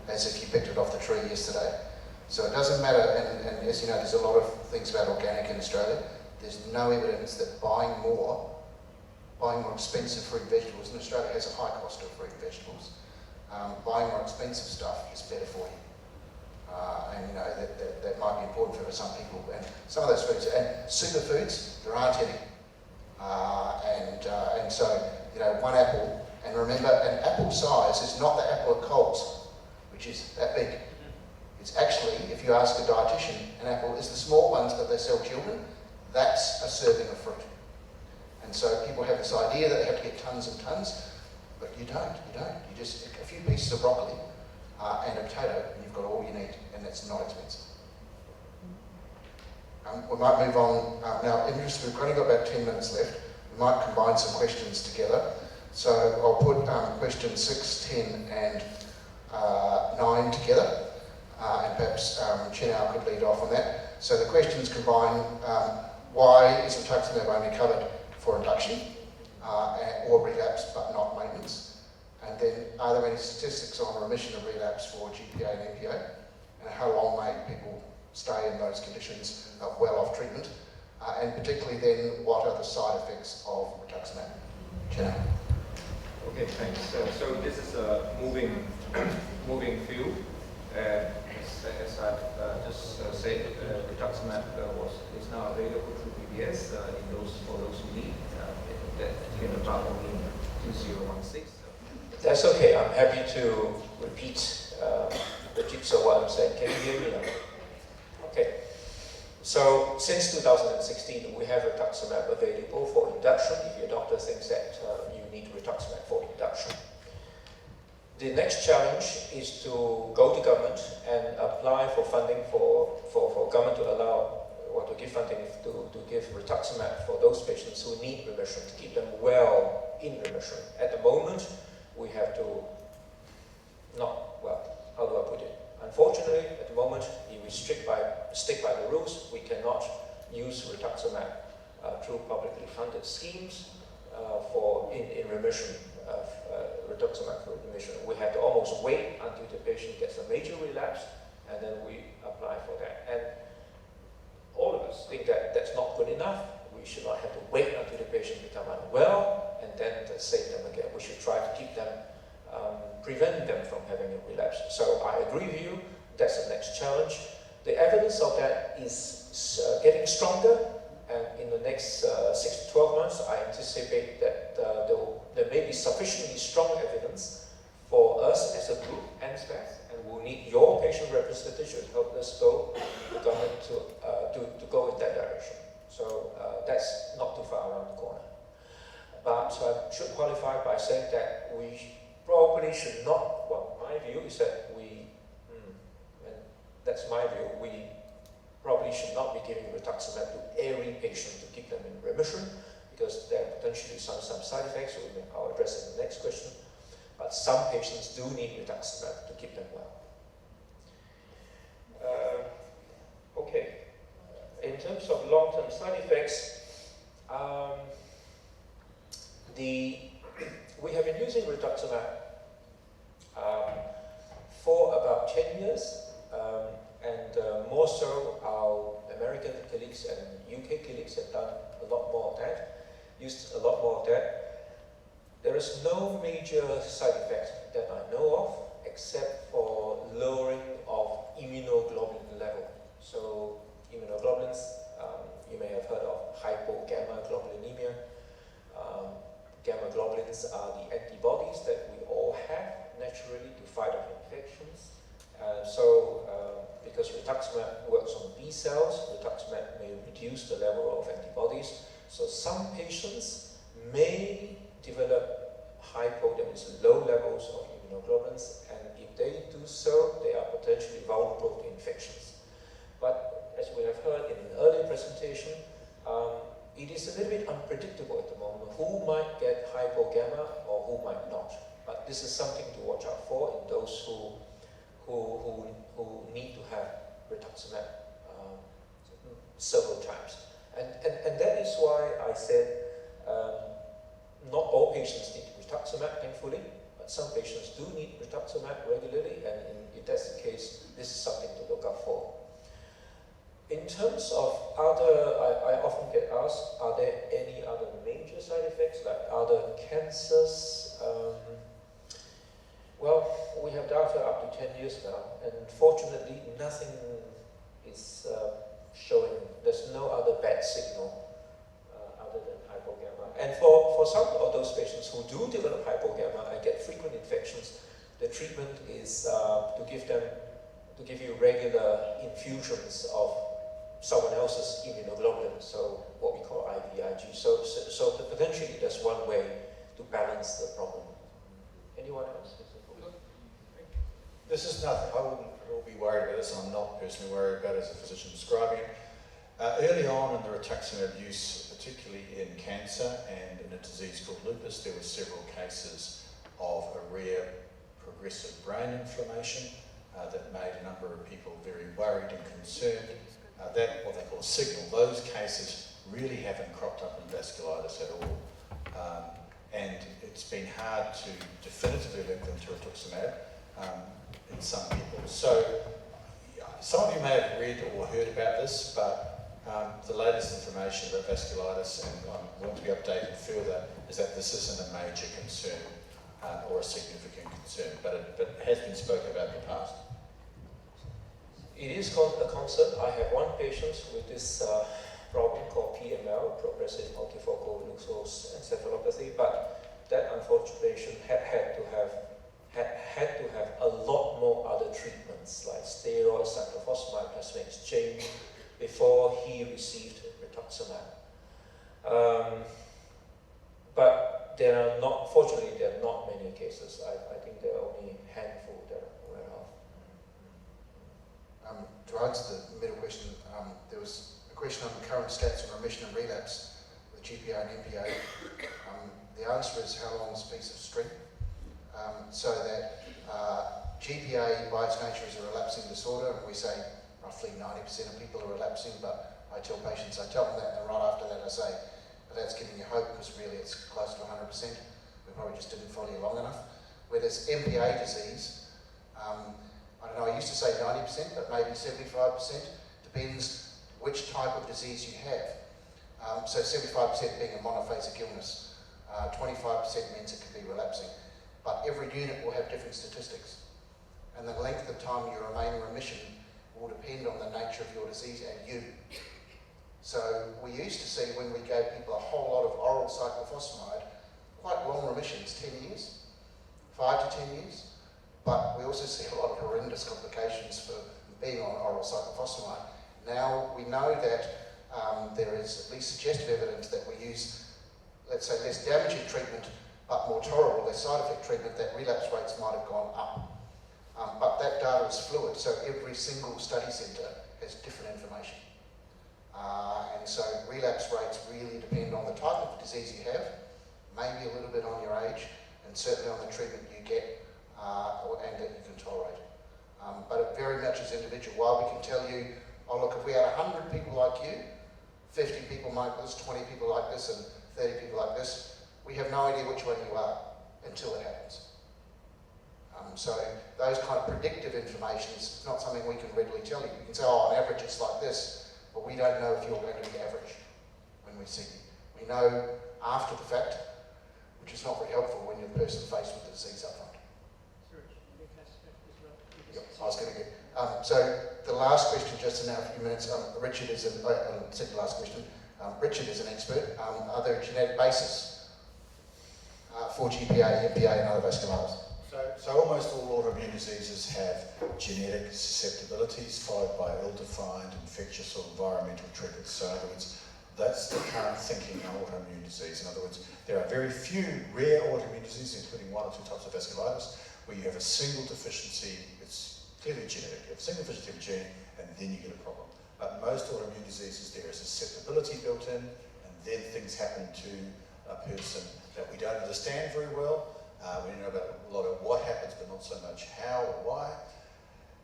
as if you picked it off the tree yesterday. So it doesn't matter, and as you know, there's a lot of things about organic in Australia. There's no evidence that buying more expensive fruit and vegetables in Australia has a high cost of fruit and vegetables. Buying more expensive stuff is better for you. And you know, that might be important for some people. And some of those foods, and superfoods, there aren't any. And so, you know, one apple, and remember, an apple size is not the apple at Coles, which is that big. It's actually, if you ask a dietitian, an apple is the small ones that they sell children. That's a serving of fruit. And so people have this idea that they have to get tons and tons, but you don't. You just, a few pieces of broccoli and a potato, and you've got all you need, and it's not expensive. We might move on. Now, we've only got about 10 minutes left. We might combine some questions together. So I'll put questions 6, 10 and 9 together. And perhaps Chinau could lead off on that. So the questions combine why is rituximab only covered for induction or relapse but not maintenance? And then are there any statistics on remission of relapse for GPA and MPA? And how long may people stay in those conditions well off treatment? And particularly then, what are the side effects of rituximab? Chinau. Okay, thanks. So this is a moving field. As I've just said, rituximab is now available through PBS for those who need. That came about only in 2016. That's okay. I'm happy to repeat the jigsaw what I'm saying. Can you hear me now? Okay. So since 2016, we have rituximab available for induction if your doctor thinks that you need rituximab for induction. The next challenge is to go to government and apply for funding for government to allow or to give funding to give rituximab for those patients who need remission, to keep them well in remission. At the moment, we have to how do I put it? Unfortunately, at the moment, if we stick by the rules, we cannot use rituximab through publicly funded schemes in remission of rituximab for remission. We have to almost wait until the patient gets a major relapse, and then we apply for that. And all of us think that that's not good enough. We should not have to wait until the patient becomes unwell and then to save them again. We should try to keep them, prevent them from having a relapse. So I agree with you, that's the next challenge. The evidence of that is getting stronger, and in the next 6 to 12 months, I anticipate that there may be sufficiently strong evidence for us as a group, ANZVASC, and we'll need your patient representation to help us go the government to go in that direction. So that's not too far around the corner. But I should qualify by saying that we probably should not, well, my view is that and that's my view, we probably should not be giving rituximab to every patient to keep them in remission, because there are potentially some side effects, I'll address in the next question. But some patients do need rituximab to keep them well. Okay, in terms of long-term side effects, we have been using rituximab for about 10 years, and more so our American colleagues and UK colleagues have done a lot more of that, used a lot more of that. There is no major side effect that I know of, except for lowering of immunoglobulin level. So immunoglobulins, you may have heard of hypogammaglobulinemia. Gamma globulins are the antibodies that we all have naturally to fight off infections. Because rituximab works on B cells, rituximab may reduce the level of antibodies. So some patients may develop that means low levels of immunoglobulins, and if they do so, they are potentially vulnerable to infections. But as we have heard in an earlier presentation, it is a little bit unpredictable at the moment who might get hypogamma or who might not. But this is something to watch out for in those who need to have rituximab several times. And that is why I said not all patients need rituximab, thankfully, but some patients do need rituximab regularly, and if that's the case, this is something to look out for. In terms of other, I often get asked, are there any other major side effects, like other cancers? Well, we have data up to 10 years now, and fortunately, nothing is showing, there's no other bad signal other than hypogamma. And for some of those patients who do develop hypogamma and get frequent infections, the treatment is to give you regular infusions of someone else's immunoglobulin, so what we call IVIG. So potentially that's one way to balance the problem. Anyone else? This is nothing, I wouldn't be worried about this, and I'm not personally worried about it as a physician prescribing it. Early on in the rituximab use, particularly in cancer and in a disease called lupus, there were several cases of a rare progressive brain inflammation that made a number of people very worried and concerned. That, what they call a signal, those cases really haven't cropped up in vasculitis at all. And it's been hard to definitively link them to rituximab in some people. So some of you may have read or heard about this, but the latest information about vasculitis, and I want to be updated further, is that this isn't a major concern or a significant concern, but it has been spoken about in the past. It is called a concern. I have one patient with this problem called PML, progressive multifocal leukoencephalopathy, encephalopathy, but that unfortunate patient had to have a lot more other treatments like steroids, cyclophosphamide, plasma exchange before he received rituximab. But fortunately, there are not many cases. I think there are only a handful that I'm aware of. To answer the middle question, there was a question on current stats of remission and relapse with GPA and MPA. The answer is how long is a piece of string? So that GPA by its nature is a relapsing disorder, and we say roughly 90% of people are relapsing, but I tell patients, I tell them that, and right after that I say, but that's giving you hope because really it's close to 100%. We probably just didn't follow you long enough. Whereas MPA disease, I don't know, I used to say 90%, but maybe 75%, depends which type of disease you have. So 75% being a monophasic illness, 25% means it can be relapsing. But every unit will have different statistics. And the length of time you remain in remission will depend on the nature of your disease and you. So we used to see when we gave people a whole lot of oral cyclophosphamide, quite long remissions, 10 years, 5 to 10 years, but we also see a lot of horrendous complications for being on oral cyclophosphamide. Now we know that there is at least suggestive evidence that we use, let's say, less damaging treatment, but more tolerable, less side effect treatment, that relapse rates might have gone up. But that data is fluid, so every single study centre has different information. And so relapse rates really depend on the type of disease you have, maybe a little bit on your age, and certainly on the treatment you get and that you can tolerate. But it very much is individual. While we can tell you, oh look, if we had 100 people like you, 50 people like this, 20 people like this, and 30 people like this, we have no idea which one you are until it happens. So those kind of predictive information is not something we can readily tell you. We can say, oh, on average it's like this, but we don't know if you're going to be average when we see you. We know after the fact, which is not very helpful when you're the person faced with the disease up front. Yep, I was going to get. So the last question, just in a few minutes, Richard is second last question. Richard is an expert. Are there genetic basis for GPA, MPA, and other vasculitis? So almost all autoimmune diseases have genetic susceptibilities followed by ill-defined infectious or environmental triggers. So in other words, that's the current thinking on autoimmune disease. In other words, there are very few rare autoimmune diseases, including 1 or 2 types of vasculitis, where you have a single deficiency. It's clearly genetic. You have a single deficiency of a gene, and then you get a problem. But most autoimmune diseases, there is susceptibility built in, and then things happen to a person that we don't understand very well. We know about a lot of what happens, but not so much how or why.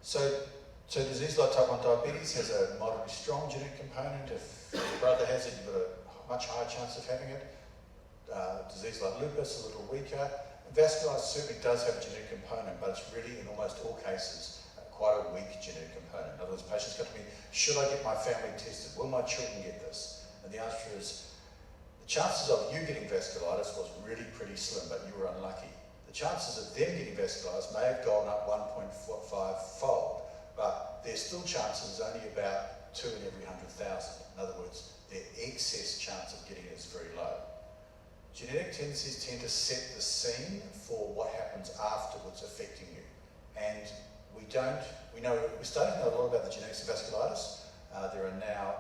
So a disease like type 1 diabetes has a moderately strong genetic component. If your brother has it, you've got a much higher chance of having it. Disease like lupus, a little weaker. And vasculitis certainly does have a genetic component, but it's really, in almost all cases, quite a weak genetic component. In other words, patients come to me, should I get my family tested? Will my children get this? And the answer is, the chances of you getting vasculitis was really pretty slim, but you were unlucky. The chances of them getting vasculitis may have gone up 1.5-fold, but their still chances is only about 2 in every 100,000. In other words, their excess chance of getting it is very low. Genetic tendencies tend to set the scene for what happens afterwards affecting you. And we're starting to know a lot about the genetics of vasculitis. There are now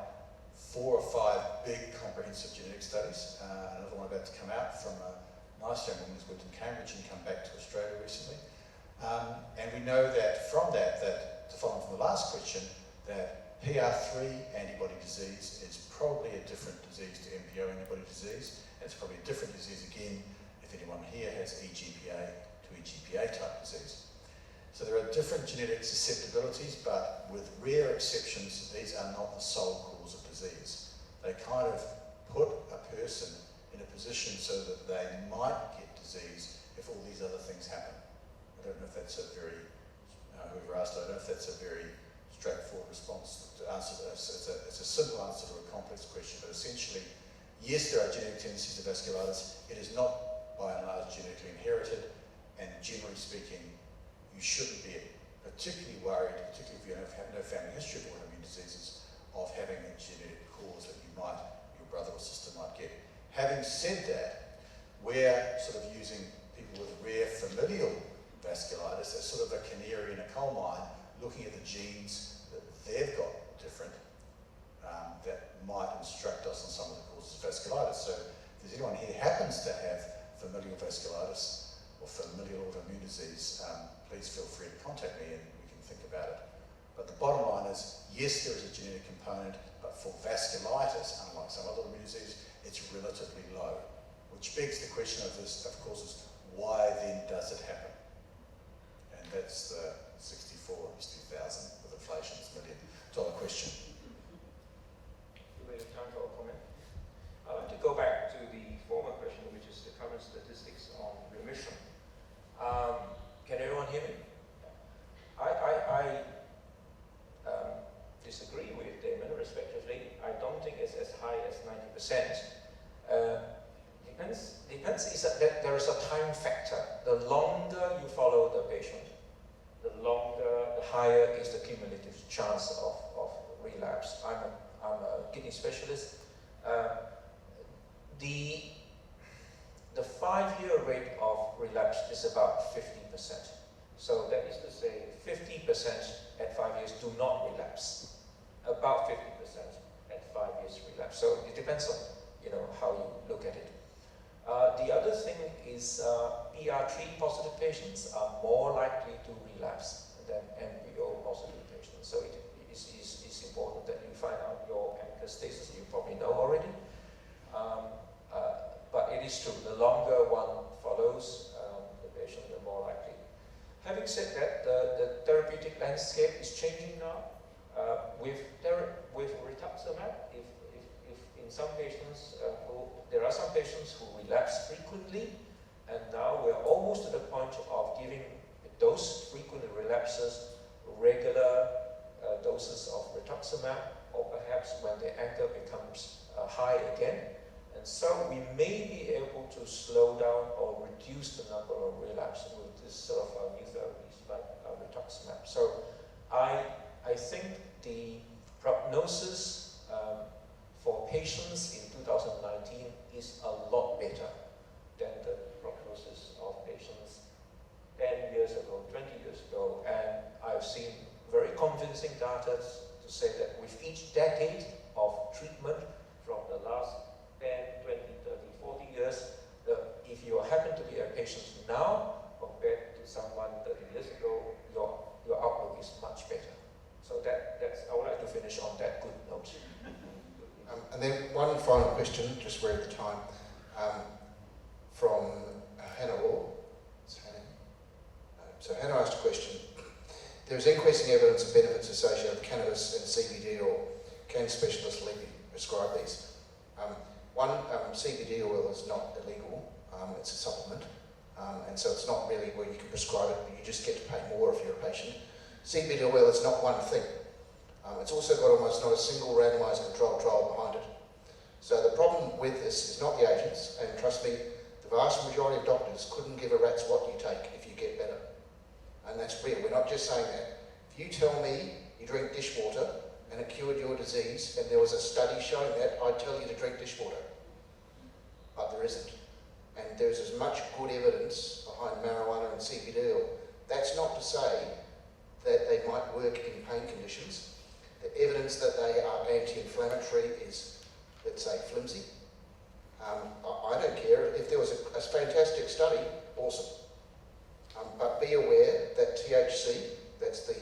4 or 5 big comprehensive genetic studies. Another one about to come out from a nice young woman who's worked in Cambridge and come back to Australia recently. And we know that from that, to follow on from the last question, that PR3 antibody disease is probably a different disease to MPO antibody disease. And it's probably a different disease again if anyone here has EGPA to EGPA type disease. So there are different genetic susceptibilities, but with rare exceptions, these are not the sole cause of disease. They kind of put a person in a position so that they might get disease if all these other things happen. I don't know if that's a very, whoever asked, I don't know if that's a very straightforward response to answer this. It's a simple answer to a complex question, but essentially, yes, there are genetic tendencies to vasculitis. It is not, by and large, genetically inherited, and generally speaking, you shouldn't be particularly worried, particularly if you have no family history of autoimmune diseases, of having a genetic cause that your brother or sister might get. Having said that, we're sort of using people with rare familial vasculitis as sort of a canary in a coal mine, looking at the genes that they've got different that might instruct us on some of the causes of vasculitis. So if there's anyone here who happens to have familial vasculitis or familial autoimmune disease, please feel free to contact me and we can think about it. But the bottom line is, yes, there is a genetic component, but for vasculitis, unlike some other autoimmune diseases, it's relatively low. Which begs the question of this, of course, is why then does it happen? And that's the 64, 60,000 with inflation, $1 million question. Do we have time for a comment? I'd like to go back to the former question, which is the current statistics on remission. Can everyone hear me? I disagree with Damon respectively. I don't think it's as high as 90%. Depends is that there is a time factor. The longer you follow the patient, the higher is the cumulative chance of relapse. I'm a kidney specialist. The 5-year rate of relapse is about 50%. So that is to say 50% at 5 years do not relapse. About 50% at 5 years relapse. So it depends on how you look at it. The other thing is PR3 positive patients are more likely to relapse than MPO positive patients. So it is important that you find out your anchor status. You probably know already. But it is true, the longer one follows the patient, the more likely. Having said that, the therapeutic landscape is changing now. With rituximab, if in some patients, there are some patients who relapse frequently, and now we're almost to the point of giving those frequent relapses regular doses of rituximab, or perhaps when the anchor becomes high again. And so we may be able to slow down or reduce the number of relapses with this sort of new therapies like rituximab. So I think the prognosis for patients in 2019 is a lot better than the prognosis of patients 10 years ago, 20 years ago. And I've seen very convincing data to say that with each decade of treatment from the last 10, 20, 30, 40 years, if you happen to be a patient now compared to someone 30 years ago, your outlook is much better. So that's I would like to finish on that good note. And then one final question, just we're at the time, from Hannah Raw. So Hannah asked a question. There is increasing evidence of benefits associated with cannabis and CBD oil. Can specialists legally prescribe these? CBD oil is not illegal, it's a supplement, and so it's not really where you can prescribe it, but you just get to pay more if you're a patient. CBD oil is not one thing. It's also got almost not a single randomised controlled trial behind it. So the problem with this is not the agents, and trust me, the vast majority of doctors couldn't give a rat's what you take if you get better. And that's real, we're not just saying that. If you tell me you drink dishwater and it cured your disease, and there was a study showing that, I'd tell you to drink dishwater. But there isn't. And there's as much good evidence behind marijuana and CBD oil. That's not to say that they might work in pain conditions. The evidence that they are anti-inflammatory is, let's say, flimsy. I don't care. If there was a fantastic study, awesome. But be aware that THC, that's the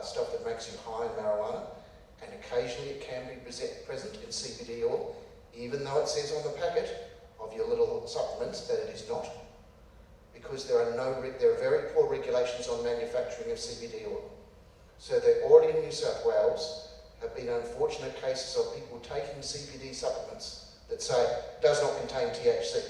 stuff that makes you high in marijuana, and occasionally it can be present in CBD oil, even though it says on the packet of your little supplements that it is not, because there are very poor regulations on manufacturing of CBD oil. So there already in New South Wales have been unfortunate cases of people taking CBD supplements that say does not contain THC,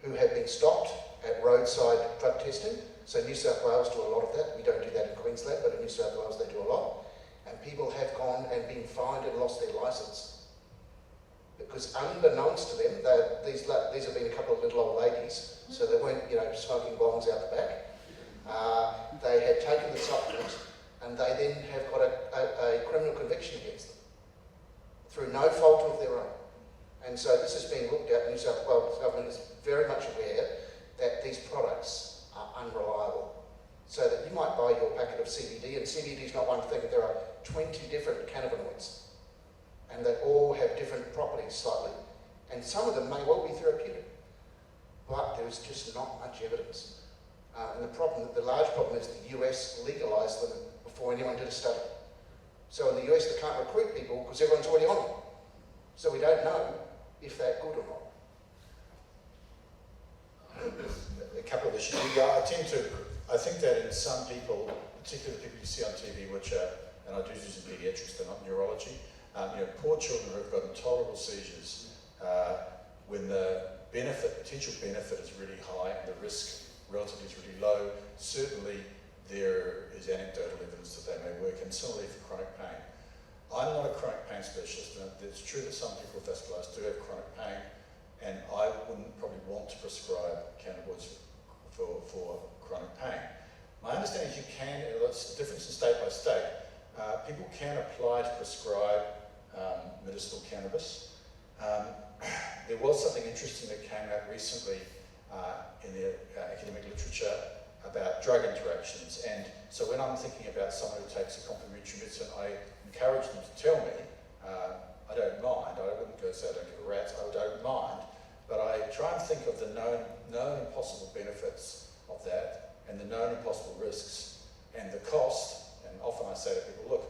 who have been stopped at roadside drug testing. So New South Wales do a lot of that. We don't do that in Queensland, but in New South Wales they do a lot. And people have gone and been fined and lost their licence. Because unbeknownst to them, these have been a couple of little old ladies, so they weren't, smoking bongs out the back. They had taken the supplement, and they then have got a criminal conviction against them through no fault of their own. And so this is being looked at. New South Wales government is very much aware that these products are unreliable. So that you might buy your packet of CBD, and CBD is not one thing. There are 20 different cannabinoids, and they all have different properties slightly. And some of them may well be therapeutic, but there's just not much evidence. And the large problem is the US legalised them before anyone did a study. So in the US they can't recruit people because everyone's already on them. So we don't know if they're good or not. A couple of issues. I think that in some people, particularly the people you see on TV, which are, and I do use in paediatrics, they're not neurology, poor children who have got intolerable seizures, when the potential benefit is really high and the risk relatively is really low, certainly there is anecdotal evidence that they may work, and similarly for chronic pain. I'm not a chronic pain specialist, and it's true that some people with vasculitis do have chronic pain, and I wouldn't probably want to prescribe cannabinoids for chronic pain. My understanding is you can, it's a difference in state by state, people can apply to prescribe medicinal cannabis. There was something interesting that came out recently in the academic literature about drug interactions, and so when I'm thinking about someone who takes a complementary medicine, I encourage them to tell me, I don't mind, I wouldn't go say I don't give a rat's, I don't mind, but I try and think of the known and possible benefits of that, and the known and possible risks, and the cost, and often I say to people, look,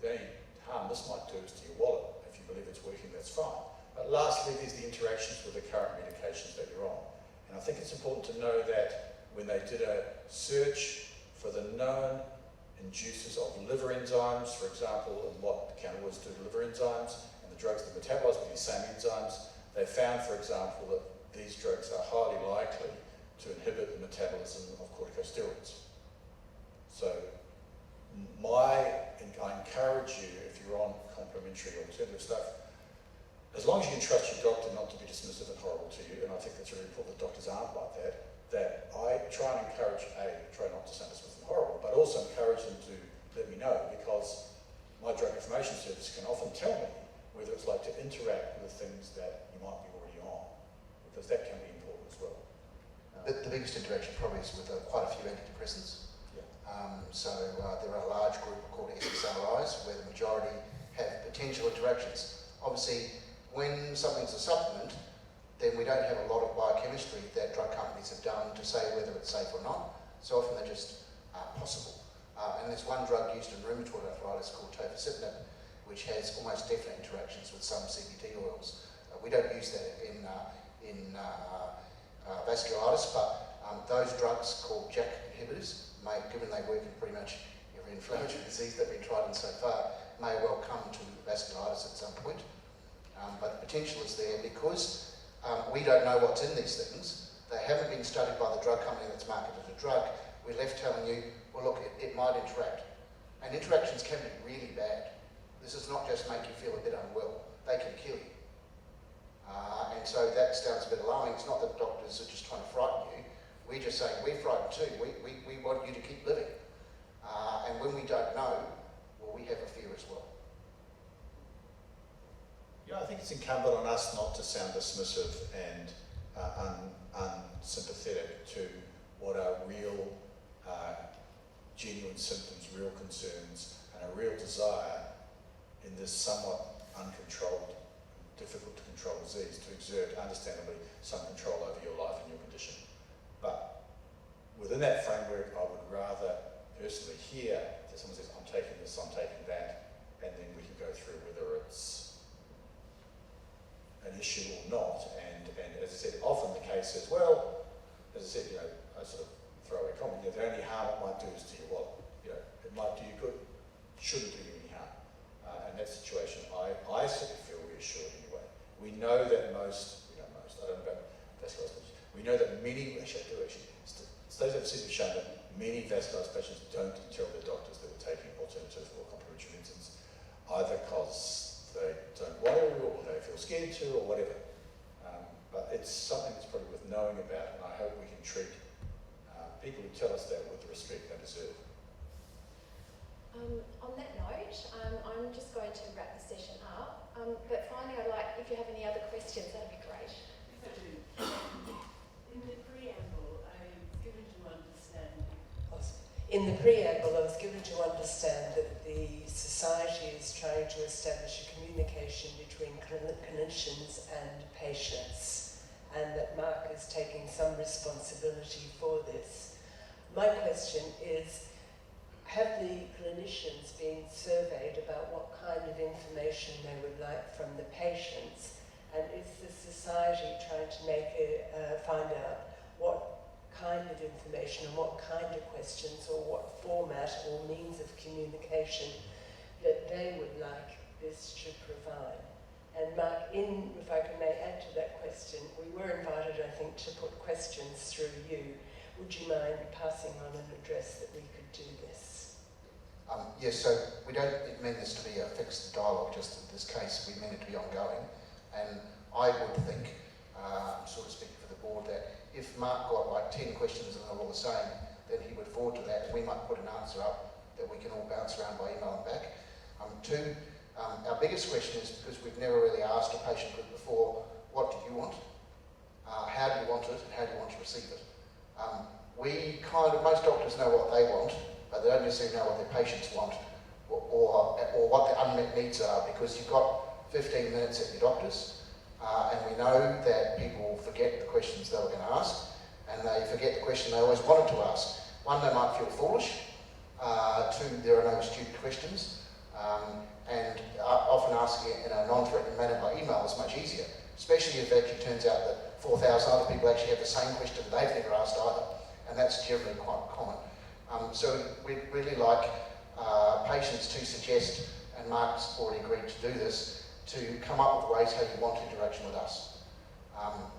the only harm this might do is to your wallet. If you believe it's working, that's fine. But lastly, there's the interactions with the current medications that you're on. And I think it's important to know that when they did a search for the known inducers of liver enzymes, for example, and what cannabis do to liver enzymes, and the drugs that metabolize with these same enzymes, they found, for example, that these drugs are highly likely to inhibit the metabolism of corticosteroids. So I encourage you, if you're on complementary alternative stuff, as long as you can trust your doctor not to be dismissive and horrible to you, and I think that's really important that doctors aren't like that I try and encourage, try not to sound dismissive and horrible, but also encourage them to let me know, because my drug information service can often tell me whether it's like to interact with the things that you might be already on, because that can be important as well. The biggest interaction probably is with quite a few antidepressants. Yeah. There are a large group called SSRIs where the majority have potential interactions. Obviously, when something's a supplement, then we don't have a lot of biochemistry that drug companies have done to say whether it's safe or not. So often they're just possible. And there's one drug used in rheumatoid arthritis called tofacitinib, which has almost definite interactions with some CBD oils. We don't use that in vasculitis, but those drugs called JAK inhibitors, given they work in pretty much every inflammatory disease that we've tried in so far, may well come to vasculitis at some point. But the potential is there because we don't know what's in these things. They haven't been studied by the drug company that's marketed a drug. We're left telling you, well look, it might interact. And interactions can be really bad. This is not just make you feel a bit unwell, they can kill you. And so that sounds a bit alarming. It's not that doctors are just trying to frighten you. We're just saying, we're frightened too. We want you to keep living. And when we don't know, well, we have a fear as well. Yeah, I think it's incumbent on us not to sound dismissive and unsympathetic to what are real, genuine symptoms, real concerns, and a real desire in this somewhat uncontrolled, difficult to control disease to exert, understandably, some control over your life and your condition. But within that framework, I would rather personally hear that someone says, I'm taking this, I'm taking that, and then we can go through whether it's an issue or not. And as I said, often the case is, well, as I said, I sort of throw away comment, the only harm it might do is to your wallet. It might do you good, shouldn't do you any harm. In that situation, I certainly feel reassured anyway. We know that I don't know about vasculitis, we know that many, studies have shown that many vasculitis patients don't tell their doctors that they're taking alternative or complementary medicines, either because they don't want to or they feel scared to or whatever. But it's something that's probably worth knowing about, and I hope we can treat people who tell us that with the respect they deserve. On that note, I'm just going to wrap the session up. But finally, if you have any other questions, that'd be great. In the preamble, I was given to understand that the Society is trying to establish a communication between clinicians and patients, and that Mark is taking some responsibility for this. My question is, have the clinicians been surveyed about what kind of information they would like from the patients? And is the society trying to find out what kind of information and what kind of questions or what format or means of communication that they would like this to provide? And Mark, if I may add to that question, we were invited, I think, to put questions through you. Would you mind passing on an address that we could do this? Yes, so we don't mean this to be a fixed dialogue, just in this case, we mean it to be ongoing. And I would think, sort of speaking for the board, that if Mark got like 10 questions and they're all the same, then he would forward to that, and we might put an answer up that we can all bounce around by email and back. Two, our biggest question is, because we've never really asked a patient group before, what do you want? How do you want it, and how do you want to receive it? Most doctors know what they want, but they don't necessarily know what their patients want, or what their unmet needs are, because you've got 15 minutes at your doctor's, and we know that people forget the questions they were going to ask, and they forget the question they always wanted to ask. One, they might feel foolish. Two, there are no stupid questions. And often asking it in a non-threatening manner by email is much easier, especially if it actually turns out that 4,000 other people actually have the same question they've never asked either, and that's generally quite common. So we'd really like patients to suggest, and Mark's already agreed to do this, to come up with ways how you want interaction with us.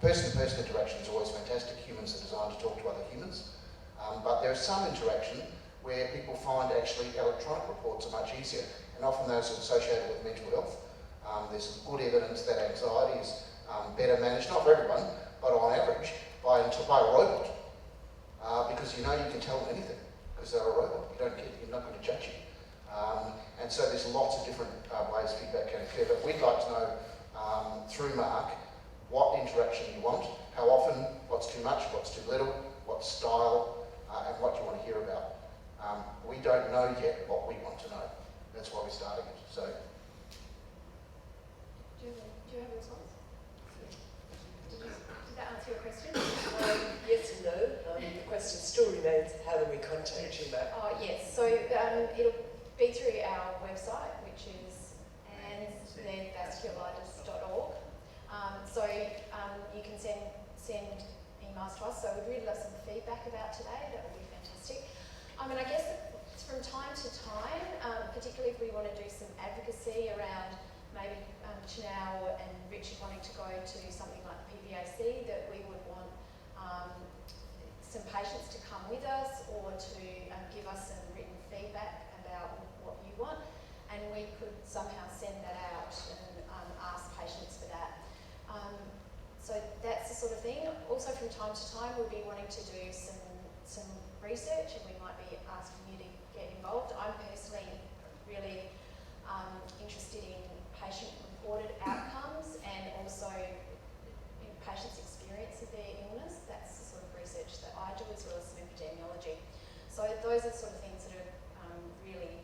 Person-to-person interaction is always fantastic. Humans are designed to talk to other humans. But there is some interaction where people find actually electronic reports are much easier, and often those are associated with mental health. There's good evidence that anxiety is better managed, not for everyone, but on average, by a robot. Because you can tell them anything, because they're a robot. You're not going to judge you. And so there's lots of different ways feedback can occur, but we'd like to know through Mark what interaction you want, how often, what's too much, what's too little, what style, and what you want to hear about. We don't know yet what we want to know. That's why we're starting it. So, Do you have a response? Did that answer your question? Yes and no. The question still remains, how do we contact you, Matt? Oh, yes. So it'll be through our website, which is ANZVASC.org. So you can send emails to us. So we'd really love some feedback about today. That would be fantastic. I guess from time to time, particularly if we want to do some advocacy around maybe Chanel and Richard wanting to go to something like the PVAC, that we would want some patients to come with us or to give us some written feedback about what you want, and we could somehow send that out and ask patients for that. So that's the sort of thing. Also from time to time we'll be wanting to do some research, and we might be asking you to get involved. I'm personally really interested in patient-reported outcomes and also in patients' experience of their illness. That's the sort of research that I do, as well as some epidemiology. So those are the sort of things that are really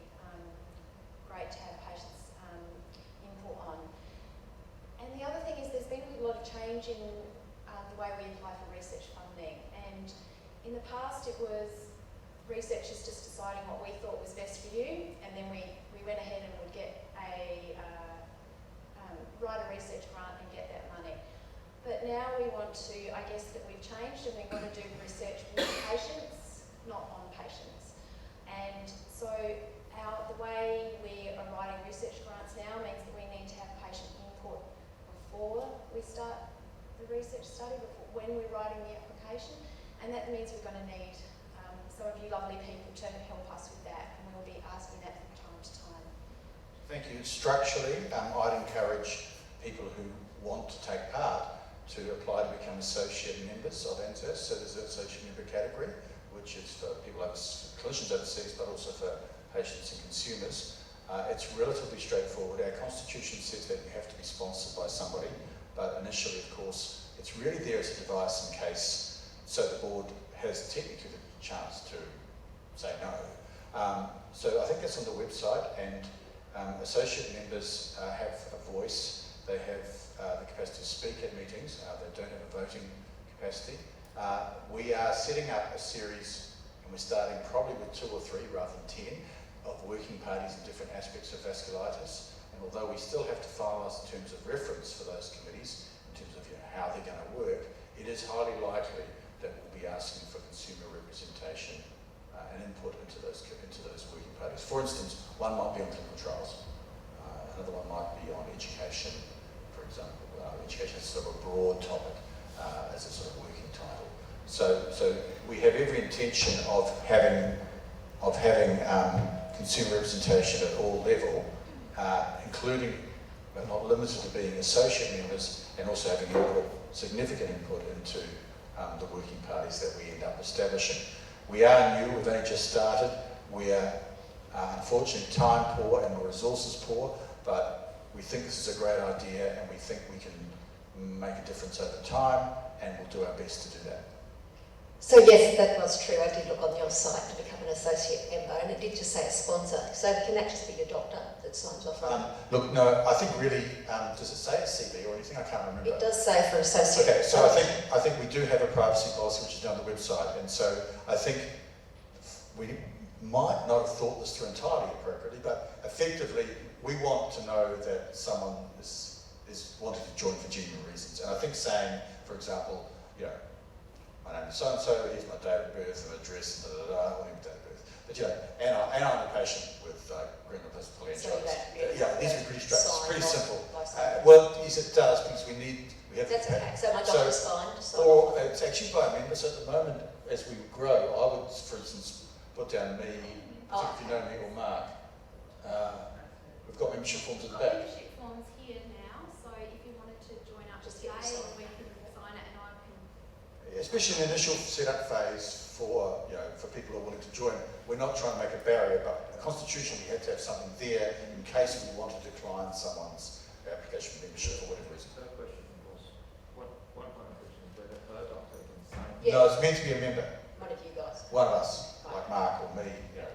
great to have patients' input on. And the other thing is there's been a lot of change in the way we apply for research funding. And in the past it was researchers just deciding what we thought was best for you, and then we went ahead and would get write a research grant and get that money. But now we want to, I guess that we've changed, and we want to do research with patients, not on patients. And so the way we are writing research grants now means that we need to have patient input before we start the research study, when we're writing the application, and that means we're going to need some of you lovely people to help us with that, and we'll be asking that from time to time. thank you. Structurally, I'd encourage people who want to take part to apply to become associate members of ANZVASC. So there's an associate member category, which is for people clinicians overseas, but also for patients and consumers. It's relatively straightforward. Our constitution says that you have to be sponsored by somebody, but initially, of course, it's really there as a device in case, so the board has technically the chance to say no. So I think that's on the website, and associate members have a voice. They have the capacity to speak at meetings. They don't have a voting capacity. We are setting up a series, and we're starting probably with 2 or 3 rather than 10, of working parties in different aspects of vasculitis. And although we still have to finalise in terms of reference for those committees, in terms of how they're going to work, it is highly likely that we'll be asking for consumer representation and input into those working parties. For instance, one might be on clinical trials, another one might be on education, for example. Education is sort of a broad topic as a sort of working title. So we have every intention of having consumer representation at all level, including but not limited to being associate members, and also having significant input into the working parties that we end up establishing. We are new, we've only just started. We are unfortunately time poor and we're resources poor, but we think this is a great idea and we think we can make a difference over time, and we'll do our best to do that. So yes, that was true. I did look on your site to become an associate member, and it did just say a sponsor. So can that just be your doctor that signs off on it? Look, no, I think really, does it say a CB or anything? I can't remember. It does say for associate. Okay, so I think we do have a privacy policy which is on the website, and so I think we might not have thought this through entirely appropriately, but effectively we want to know that someone is wanting to join for genuine reasons. And I think saying, for example, you know, my name is so-and-so, here's my date of birth and address, I want him date of birth. But you know, and I'm a patient with granulomatous polyangiitis. Yeah, these are pretty simple. Well, yes, it does, because we have. That's okay. So my doctor's fine. Or it's actually by members at the moment. As we grow, I would, for instance, put down me, if you know me, or Mark. We've got membership forms at the back. Membership forms here now, so if you wanted to join up Just today, get your sign. we can sign it and I can. Especially in the initial setup phase for people who are willing to join, we're not trying to make a barrier, but constitutionally we had to have something there in case we want to decline someone's application for membership for whatever reason. Third question was, one final question is whether her doctor can sign. Yeah. No, it's meant to be a member. One of you guys. One of us, like Mark or me. You know,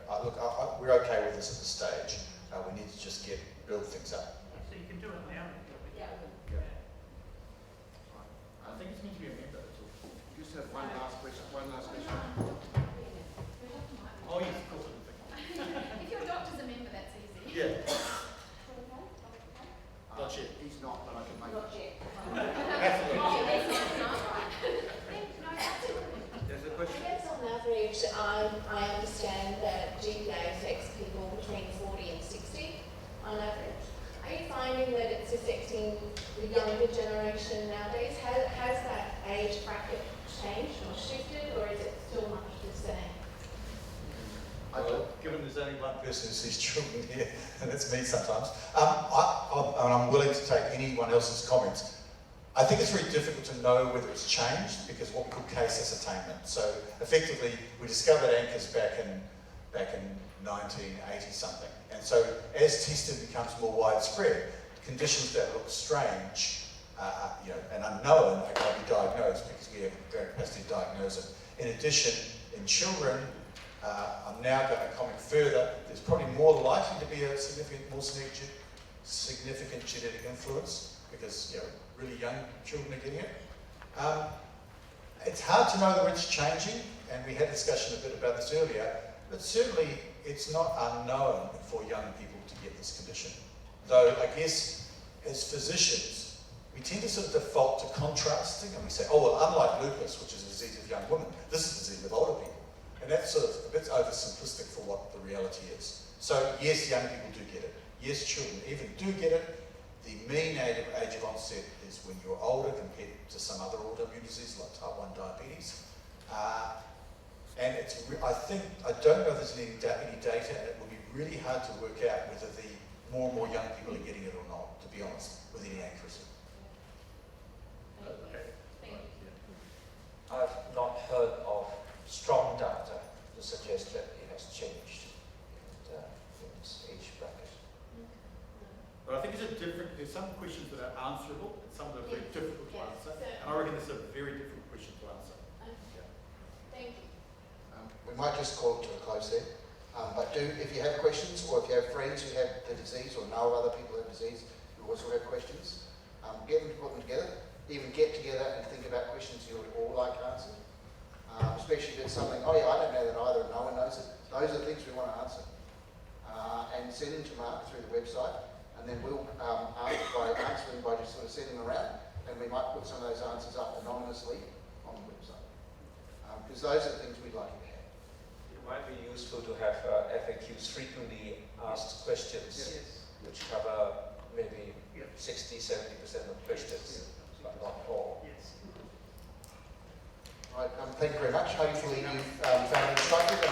we're okay with this at this stage. We need to just build things up. So you can do it now. Yeah. I think it's meant to be a member, that's all. Just have one last question. Oh, yes, of course. If your doctor's a member, that's easy. Yeah. Not yet. He's not, but I can make it. There's a question. I guess on average, I understand that GPA affects people between 40 and 60 on average. Are you finding that it's affecting the younger generation nowadays? Has that age bracket changed or shifted, or is it still much the same? Given there's only one person who sees children here, and it's me sometimes, I'm willing to take anyone else's comments. I think it's very difficult to know whether it's changed because what we call case ascertainment. So effectively, we discovered anchors back in 1980 something, and so as testing becomes more widespread, conditions that look strange, and unknown are going to be diagnosed because we have great capacity to diagnose it. In addition, in children, I'm now going to comment further. There's probably more likely to be a significant genetic influence because really young children are getting it. It's hard to know whether it's changing, and we had a discussion a bit about this earlier, but certainly it's not unknown for young people to get this condition. Though I guess as physicians, we tend to sort of default to contrasting, and we say, oh well, unlike lupus, which is a disease of young women, this is a disease of older people. And that's sort of a bit oversimplistic for what the reality is. So yes, young people do get it. Yes, children even do get it. The mean age of onset is when you're older compared to some other autoimmune diseases like type 1 diabetes. And I don't know if there's any data, and it will be really hard to work out whether the more and more young people are getting it or not, to be honest, with any accuracy. I've not heard of strong data to suggest that it has changed in its age bracket. But I think there's some questions that are answerable, and some that are very difficult to answer. And I reckon this is a very difficult question to answer. Thank you. We might just call it to a close there. But if you have questions, or if you have friends who have the disease, or know other people who have disease who also have questions, get them to put them together. Even get together and think about questions you would all like answered. Especially if it's something, oh yeah, I don't know that either, no one knows it. Those are the things we want to answer. And send them to Mark through the website, and then we'll answer them by just sort of sending them around, and we might put some of those answers up anonymously on the website. Because those are the things we'd like to have. It might be useful to have FAQs, frequently asked questions, which cover maybe 60-70% of questions, but not all. Yes. Right, thank you very much. Hopefully you've found it instructive.